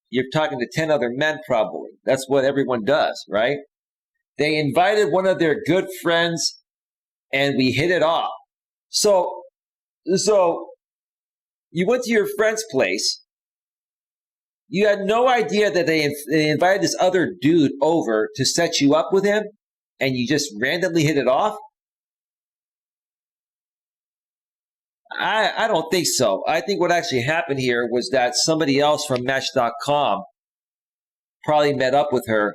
You're talking to 10 other men probably. That's what everyone does, right? They invited one of their good friends, and we hit it off. So you went to your friend's place. You had no idea that they invited this other dude over to set you up with him, and you just randomly hit it off? I don't think so. I think what actually happened here was that somebody else from Match.com probably met up with her,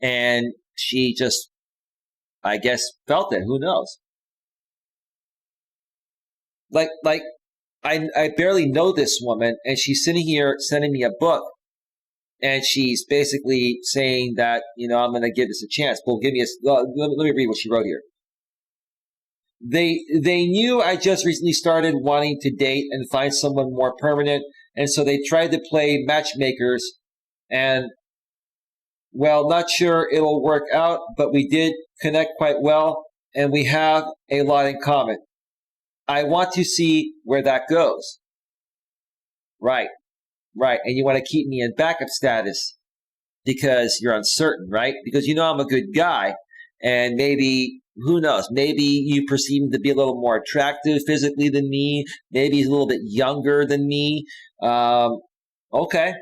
and she just, I guess, felt it. Who knows? I barely know this woman, and she's sitting here sending me a book, and she's basically saying that, I'm going to give this a chance. Well, let me read what she wrote here. They knew I just recently started wanting to date and find someone more permanent, and so they tried to play matchmakers, and, well, not sure it'll work out, but we did connect quite well, and we have a lot in common. I want to see where that goes. Right. And you want to keep me in backup status because you're uncertain, right? Because I'm a good guy, and maybe, who knows, maybe you perceive him to be a little more attractive physically than me. Maybe he's a little bit younger than me. Okay.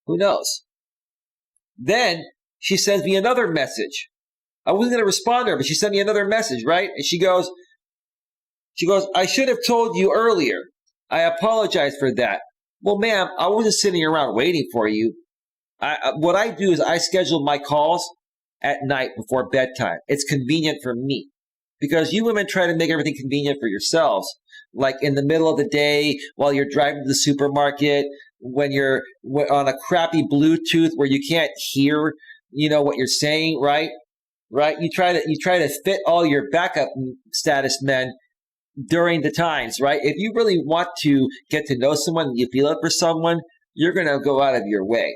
Who knows? Then she sends me another message. I wasn't going to respond to her, but she sent me another message, right? And she goes, I should have told you earlier. I apologize for that. Well, ma'am, I wasn't sitting around waiting for you. What I do is I schedule my calls at night before bedtime. It's convenient for me because you women try to make everything convenient for yourselves. Like in the middle of the day while you're driving to the supermarket, when you're on a crappy Bluetooth where you can't hear, what you're saying, right? Right? You try to fit all your backup status men during the times, right? If you really want to get to know someone and you feel it for someone, you're going to go out of your way.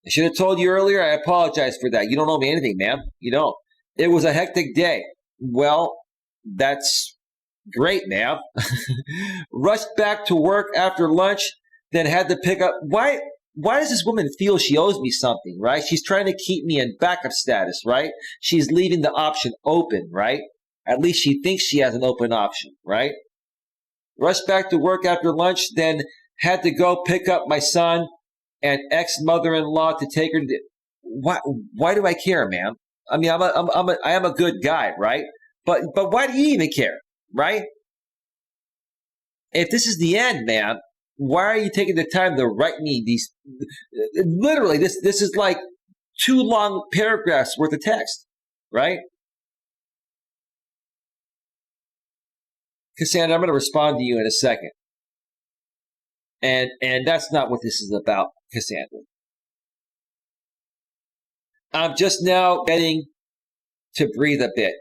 I should have told you earlier. I apologize for that. You don't owe me anything, ma'am. You don't. It was a hectic day. Well, that's great, ma'am. Rushed back to work after lunch, then had to pick up. Why does this woman feel she owes me something, right? She's trying to keep me in backup status, right? She's leaving the option open, right? At least she thinks she has an open option, right? Rushed back to work after lunch, then had to go pick up my son and ex-mother-in-law to take her to... Why do I care, ma'am? I mean, I am a good guy, right? But why do you even care, right? If this is the end, man, why are you taking the time to write me these? Literally, this is like 2 long paragraphs worth of text, right? Cassandra, I'm going to respond to you in a second. And that's not what this is about, Cassandra. I'm just now getting to breathe a bit.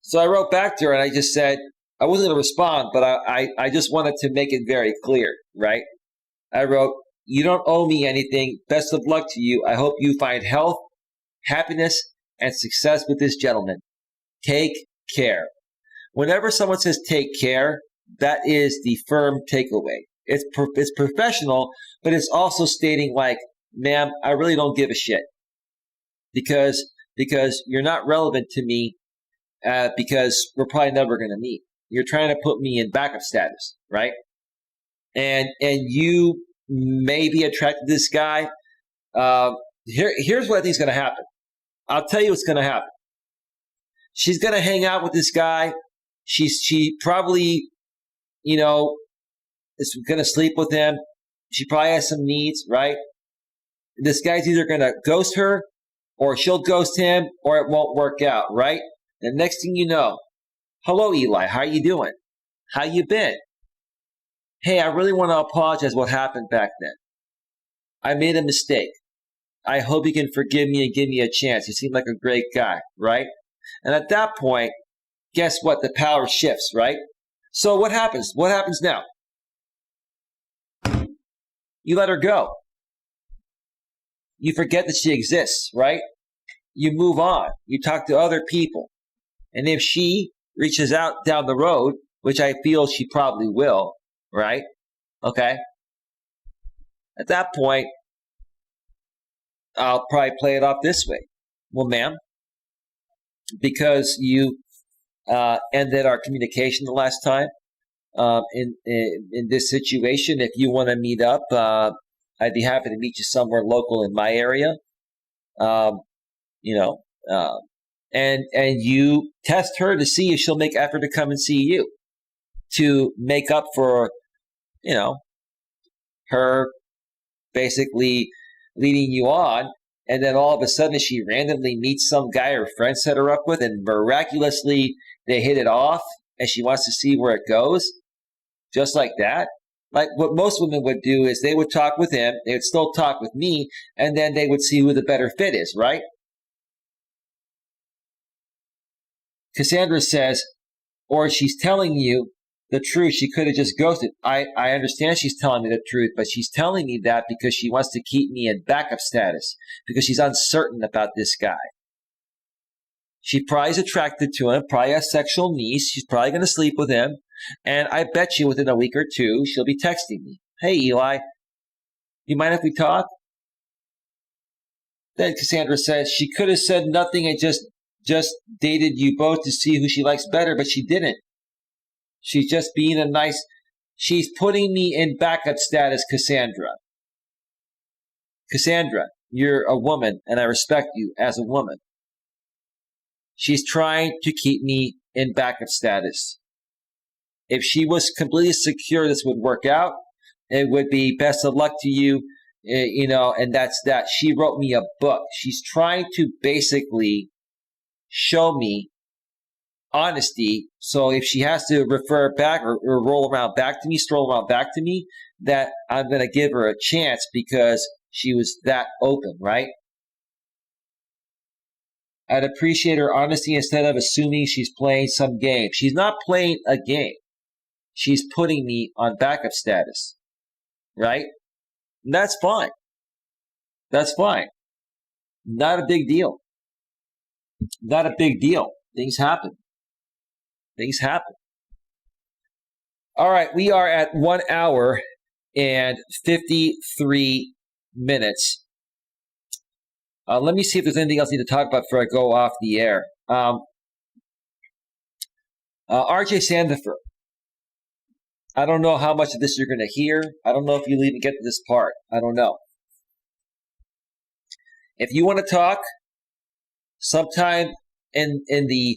So I wrote back to her and I just said, I wasn't going to respond, but I just wanted to make it very clear, right? I wrote, you don't owe me anything. Best of luck to you. I hope you find health, happiness, and success with this gentleman. Take care. Whenever someone says take care, that is the firm takeaway. It's professional, but it's also stating like, ma'am, I really don't give a shit because you're not relevant to me because we're probably never going to meet. You're trying to put me in backup status, right? And you may be attracted to this guy. Here's what I think is going to happen. I'll tell you what's going to happen. She's going to hang out with this guy. She probably, is going to sleep with him. She probably has some needs, right? This guy's either going to ghost her or she'll ghost him or it won't work out, right? The next thing you know, hello, Eli. How you doing? How you been? Hey, I really want to apologize what happened back then. I made a mistake. I hope you can forgive me and give me a chance. You seem like a great guy, right? And at that point, guess what? The power shifts, right? So what happens? What happens now? You let her go. You forget that she exists, right? You move on. You talk to other people. And if she reaches out down the road, which I feel she probably will, right? Okay. At that point, I'll probably play it off this way. Well, ma'am, because you ended our communication the last time in this situation, if you want to meet up, I'd be happy to meet you somewhere local in my area. And you test her to see if she'll make effort to come and see you to make up for, her basically leading you on. And then all of a sudden she randomly meets some guy her friend set her up with and miraculously they hit it off and she wants to see where it goes. Just like that. Like what most women would do is they would talk with him, they would still talk with me, and then they would see who the better fit is, right? Cassandra says, or she's telling you the truth. She could have just ghosted. I understand she's telling me the truth, but she's telling me that because she wants to keep me in backup status, because she's uncertain about this guy. She probably is attracted to him, probably has sexual needs. She's probably going to sleep with him. And I bet you within a week or two, she'll be texting me. Hey, Eli, you mind if we talk? Then Cassandra says she could have said nothing and just dated you both to see who she likes better, but she didn't. She's just being she's putting me in backup status, Cassandra. Cassandra, you're a woman, and I respect you as a woman. She's trying to keep me in backup status. If she was completely secure this would work out, it would be best of luck to you, and that's that. She wrote me a book. She's trying to basically show me honesty. So if she has to refer back or stroll around back to me, that I'm going to give her a chance because she was that open, right? I'd appreciate her honesty instead of assuming she's playing some game. She's not playing a game. She's putting me on backup status, right? And that's fine. That's fine. Not a big deal. Not a big deal. Things happen. Things happen. All right, we are at 1 hour and 53 minutes. Let me see if there's anything else I need to talk about before I go off the air. RJ Sandifer. I don't know how much of this you're going to hear. I don't know if you'll even get to this part. I don't know. If you want to talk, sometime in the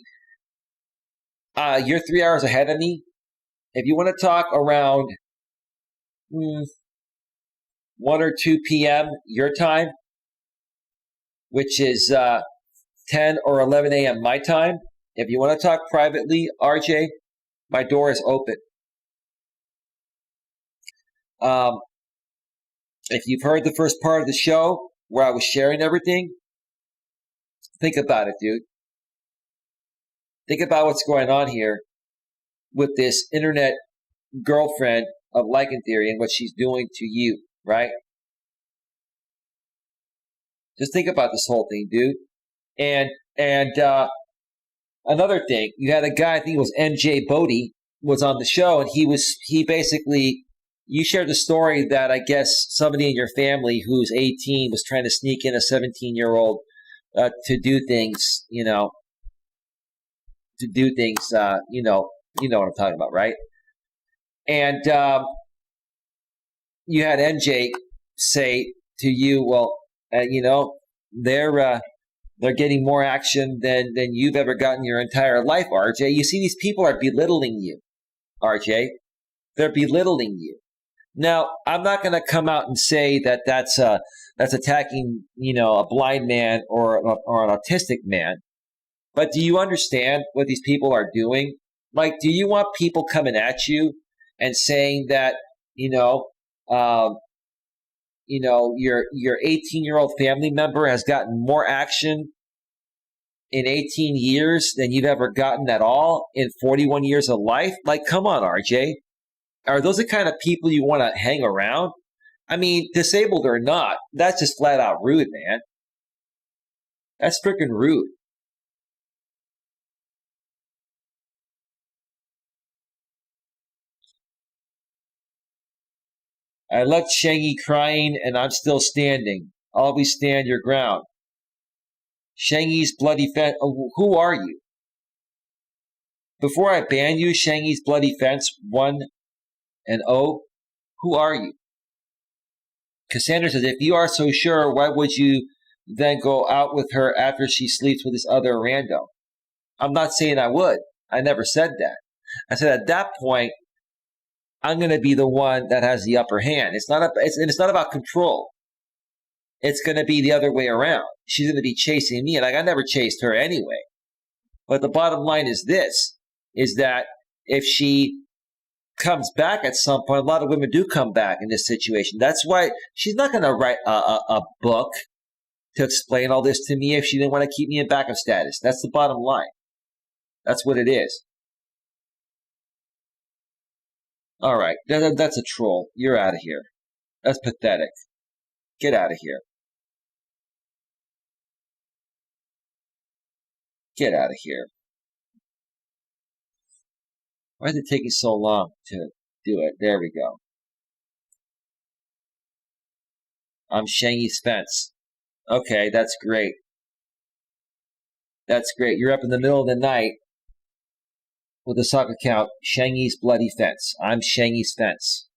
you're 3 hours ahead of me. If you want to talk around 1 or 2 p.m. your time, which is 10 or 11 a.m. my time. If you want to talk privately, RJ, my door is open. If you've heard the first part of the show where I was sharing everything, think about it, dude. Think about what's going on here with this internet girlfriend of Lycan Theory and what she's doing to you, right? Just think about this whole thing, dude. And another thing, you had a guy, I think it was MJ Bodie, was on the show, and he basically, you shared the story that I guess somebody in your family who's 18 was trying to sneak in a 17-year-old to do things, you know what I'm talking about, right? And you had MJ say to you, well, they're getting more action than you've ever gotten your entire life, RJ. You see, these people are belittling you, RJ. They're belittling you. Now, I'm not going to come out and say that that's attacking, a blind man or an autistic man. But do you understand what these people are doing? Like, do you want people coming at you and saying that, your 18-year-old family member has gotten more action in 18 years than you've ever gotten at all in 41 years of life? Like, come on, RJ. Are those the kind of people you want to hang around? I mean, disabled or not, that's just flat out rude, man. That's freaking rude. I left Shangy crying, and I'm still standing. Always stand your ground. Shangy's bloody fence. Who are you? Before I ban you, Shangy's bloody fence 1 and 0. Who are you? Cassandra says, if you are so sure, why would you then go out with her after she sleeps with this other rando? I'm not saying I would. I never said that. I said at that point, I'm going to be the one that has the upper hand. It's not about control. It's going to be the other way around. She's going to be chasing me, and I never chased her anyway. But the bottom line is this, is that if she comes back at some point, a lot of women do come back in this situation. That's why she's not going to write a book to explain all this to me if she didn't want to keep me in backup status. That's the bottom line. That's what it is. All right, that's a troll. You're out of here. That's pathetic. Get out of here. Get out of here. Why is it taking so long to do it? There we go. I'm Shangy Spence. Okay, that's great. That's great. You're up in the middle of the night with a sock account, Shangy's Bloody Fence. I'm Shangy Spence.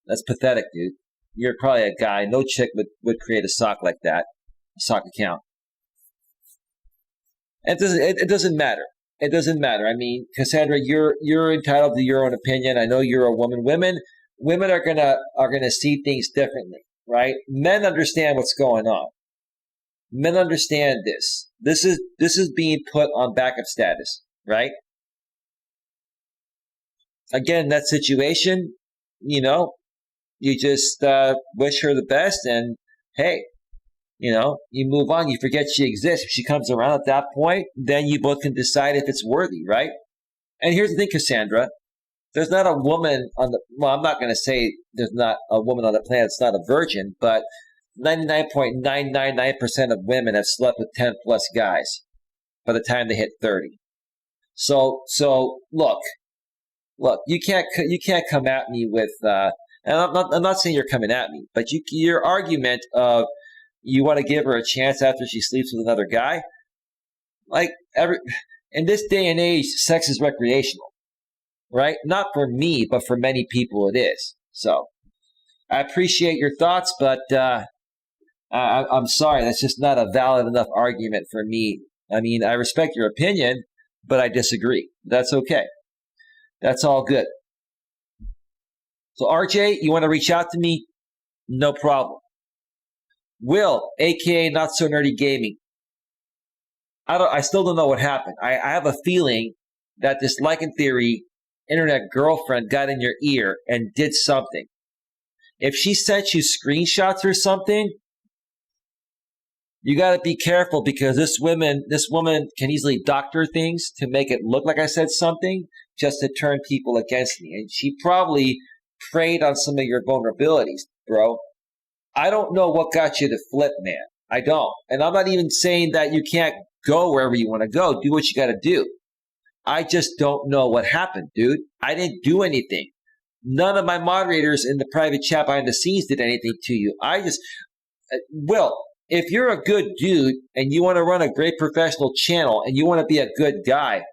That's pathetic, dude. You're probably a guy. No chick would create a sock like that, a sock account. It doesn't matter. It doesn't matter. I mean, Cassandra, you're entitled to your own opinion. I know you're a woman. Women are gonna see things differently, right? Men understand what's going on. Men understand this. This is being put on backup status, right? Again, that situation, you just wish her the best, and hey, you move on. You forget she exists. If she comes around at that point, then you both can decide if it's worthy, right? And here's the thing, Cassandra. There's not a woman I'm not going to say there's not a woman on the planet that's not a virgin, but 99.999% of women have slept with 10 plus guys by the time they hit 30. So look, you can't come at me with, and I'm not saying you're coming at me, but your argument of you want to give her a chance after she sleeps with another guy, like in this day and age, sex is recreational, right? Not for me, but for many people it is. So I appreciate your thoughts, but I'm sorry, that's just not a valid enough argument for me I mean, I respect your opinion, but I disagree. That's okay. That's all good. So RJ, you want to reach out to me? No problem. Will, aka Not So Nerdy Gaming. I still don't know what happened. I have a feeling that this like in theory internet girlfriend got in your ear and did something. If she sent you screenshots or something, you got to be careful because this woman can easily doctor things to make it look like I said something just to turn people against me. And she probably preyed on some of your vulnerabilities, bro. I don't know what got you to flip, man. I don't. And I'm not even saying that you can't go wherever you want to go. Do what you got to do. I just don't know what happened, dude. I didn't do anything. None of my moderators in the private chat behind the scenes did anything to you. Will, if you're a good dude and you want to run a great professional channel and you want to be a good guy,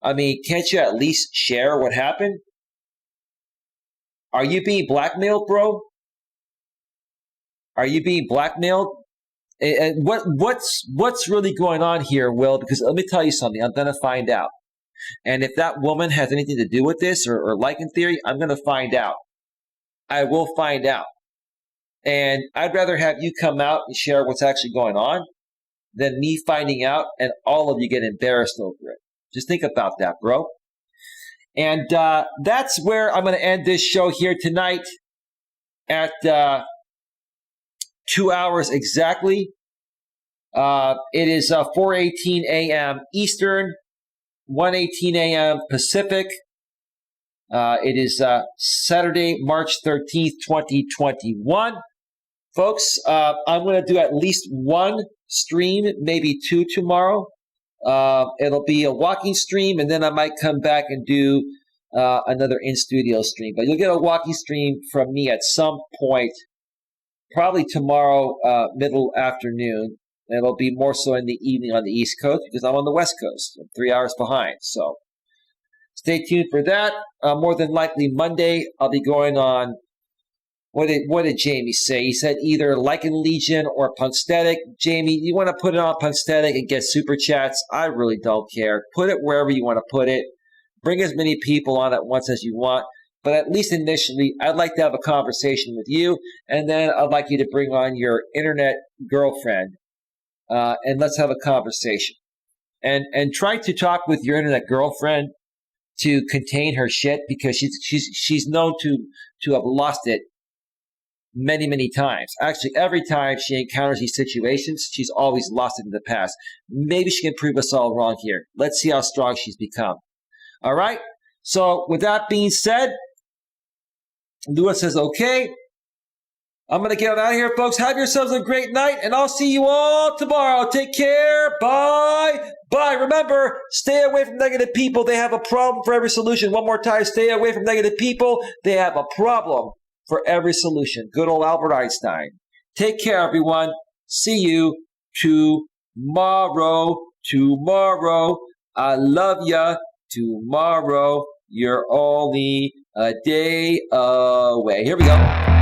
I mean, can't you at least share what happened? Are you being blackmailed, bro? Are you being blackmailed? And what's really going on here, Will? Because let me tell you something. I'm going to find out. And if that woman has anything to do with this or like in theory, I'm going to find out. I will find out. And I'd rather have you come out and share what's actually going on than me finding out and all of you get embarrassed over it. Just think about that, bro. And that's where I'm going to end this show here tonight at 2 hours exactly. It is 4:18 a.m. Eastern, 1:18 a.m. Pacific. It is Saturday, March 13th, 2021. Folks, I'm going to do at least one stream, maybe two tomorrow. It'll be a walking stream, and then I might come back and do another in-studio stream. But you'll get a walking stream from me at some point, probably tomorrow, middle afternoon. It'll be more so in the evening on the East Coast because I'm on the West Coast. I'm 3 hours behind. So stay tuned for that. More than likely Monday, I'll be going on. What did Jamie say? He said either Lycan Legion or Punksthetic. Jamie, you want to put it on Punksthetic and get super chats? I really don't care. Put it wherever you want to put it. Bring as many people on at once as you want. But at least initially, I'd like to have a conversation with you. And then I'd like you to bring on your internet girlfriend. And let's have a conversation. And try to talk with your internet girlfriend to contain her shit because she's known to have lost it many, many times. Actually, every time she encounters these situations, she's always lost it in the past. Maybe she can prove us all wrong here. Let's see how strong she's become. All right? So with that being said, Lewis says, okay. I'm going to get out of here, folks. Have yourselves a great night, and I'll see you all tomorrow. Take care. Bye. Bye. Remember, stay away from negative people. They have a problem for every solution. One more time, stay away from negative people. They have a problem for every solution. Good old Albert Einstein. Take care, everyone. See you tomorrow. Tomorrow. I love ya. Tomorrow. You're only a day away. Here we go.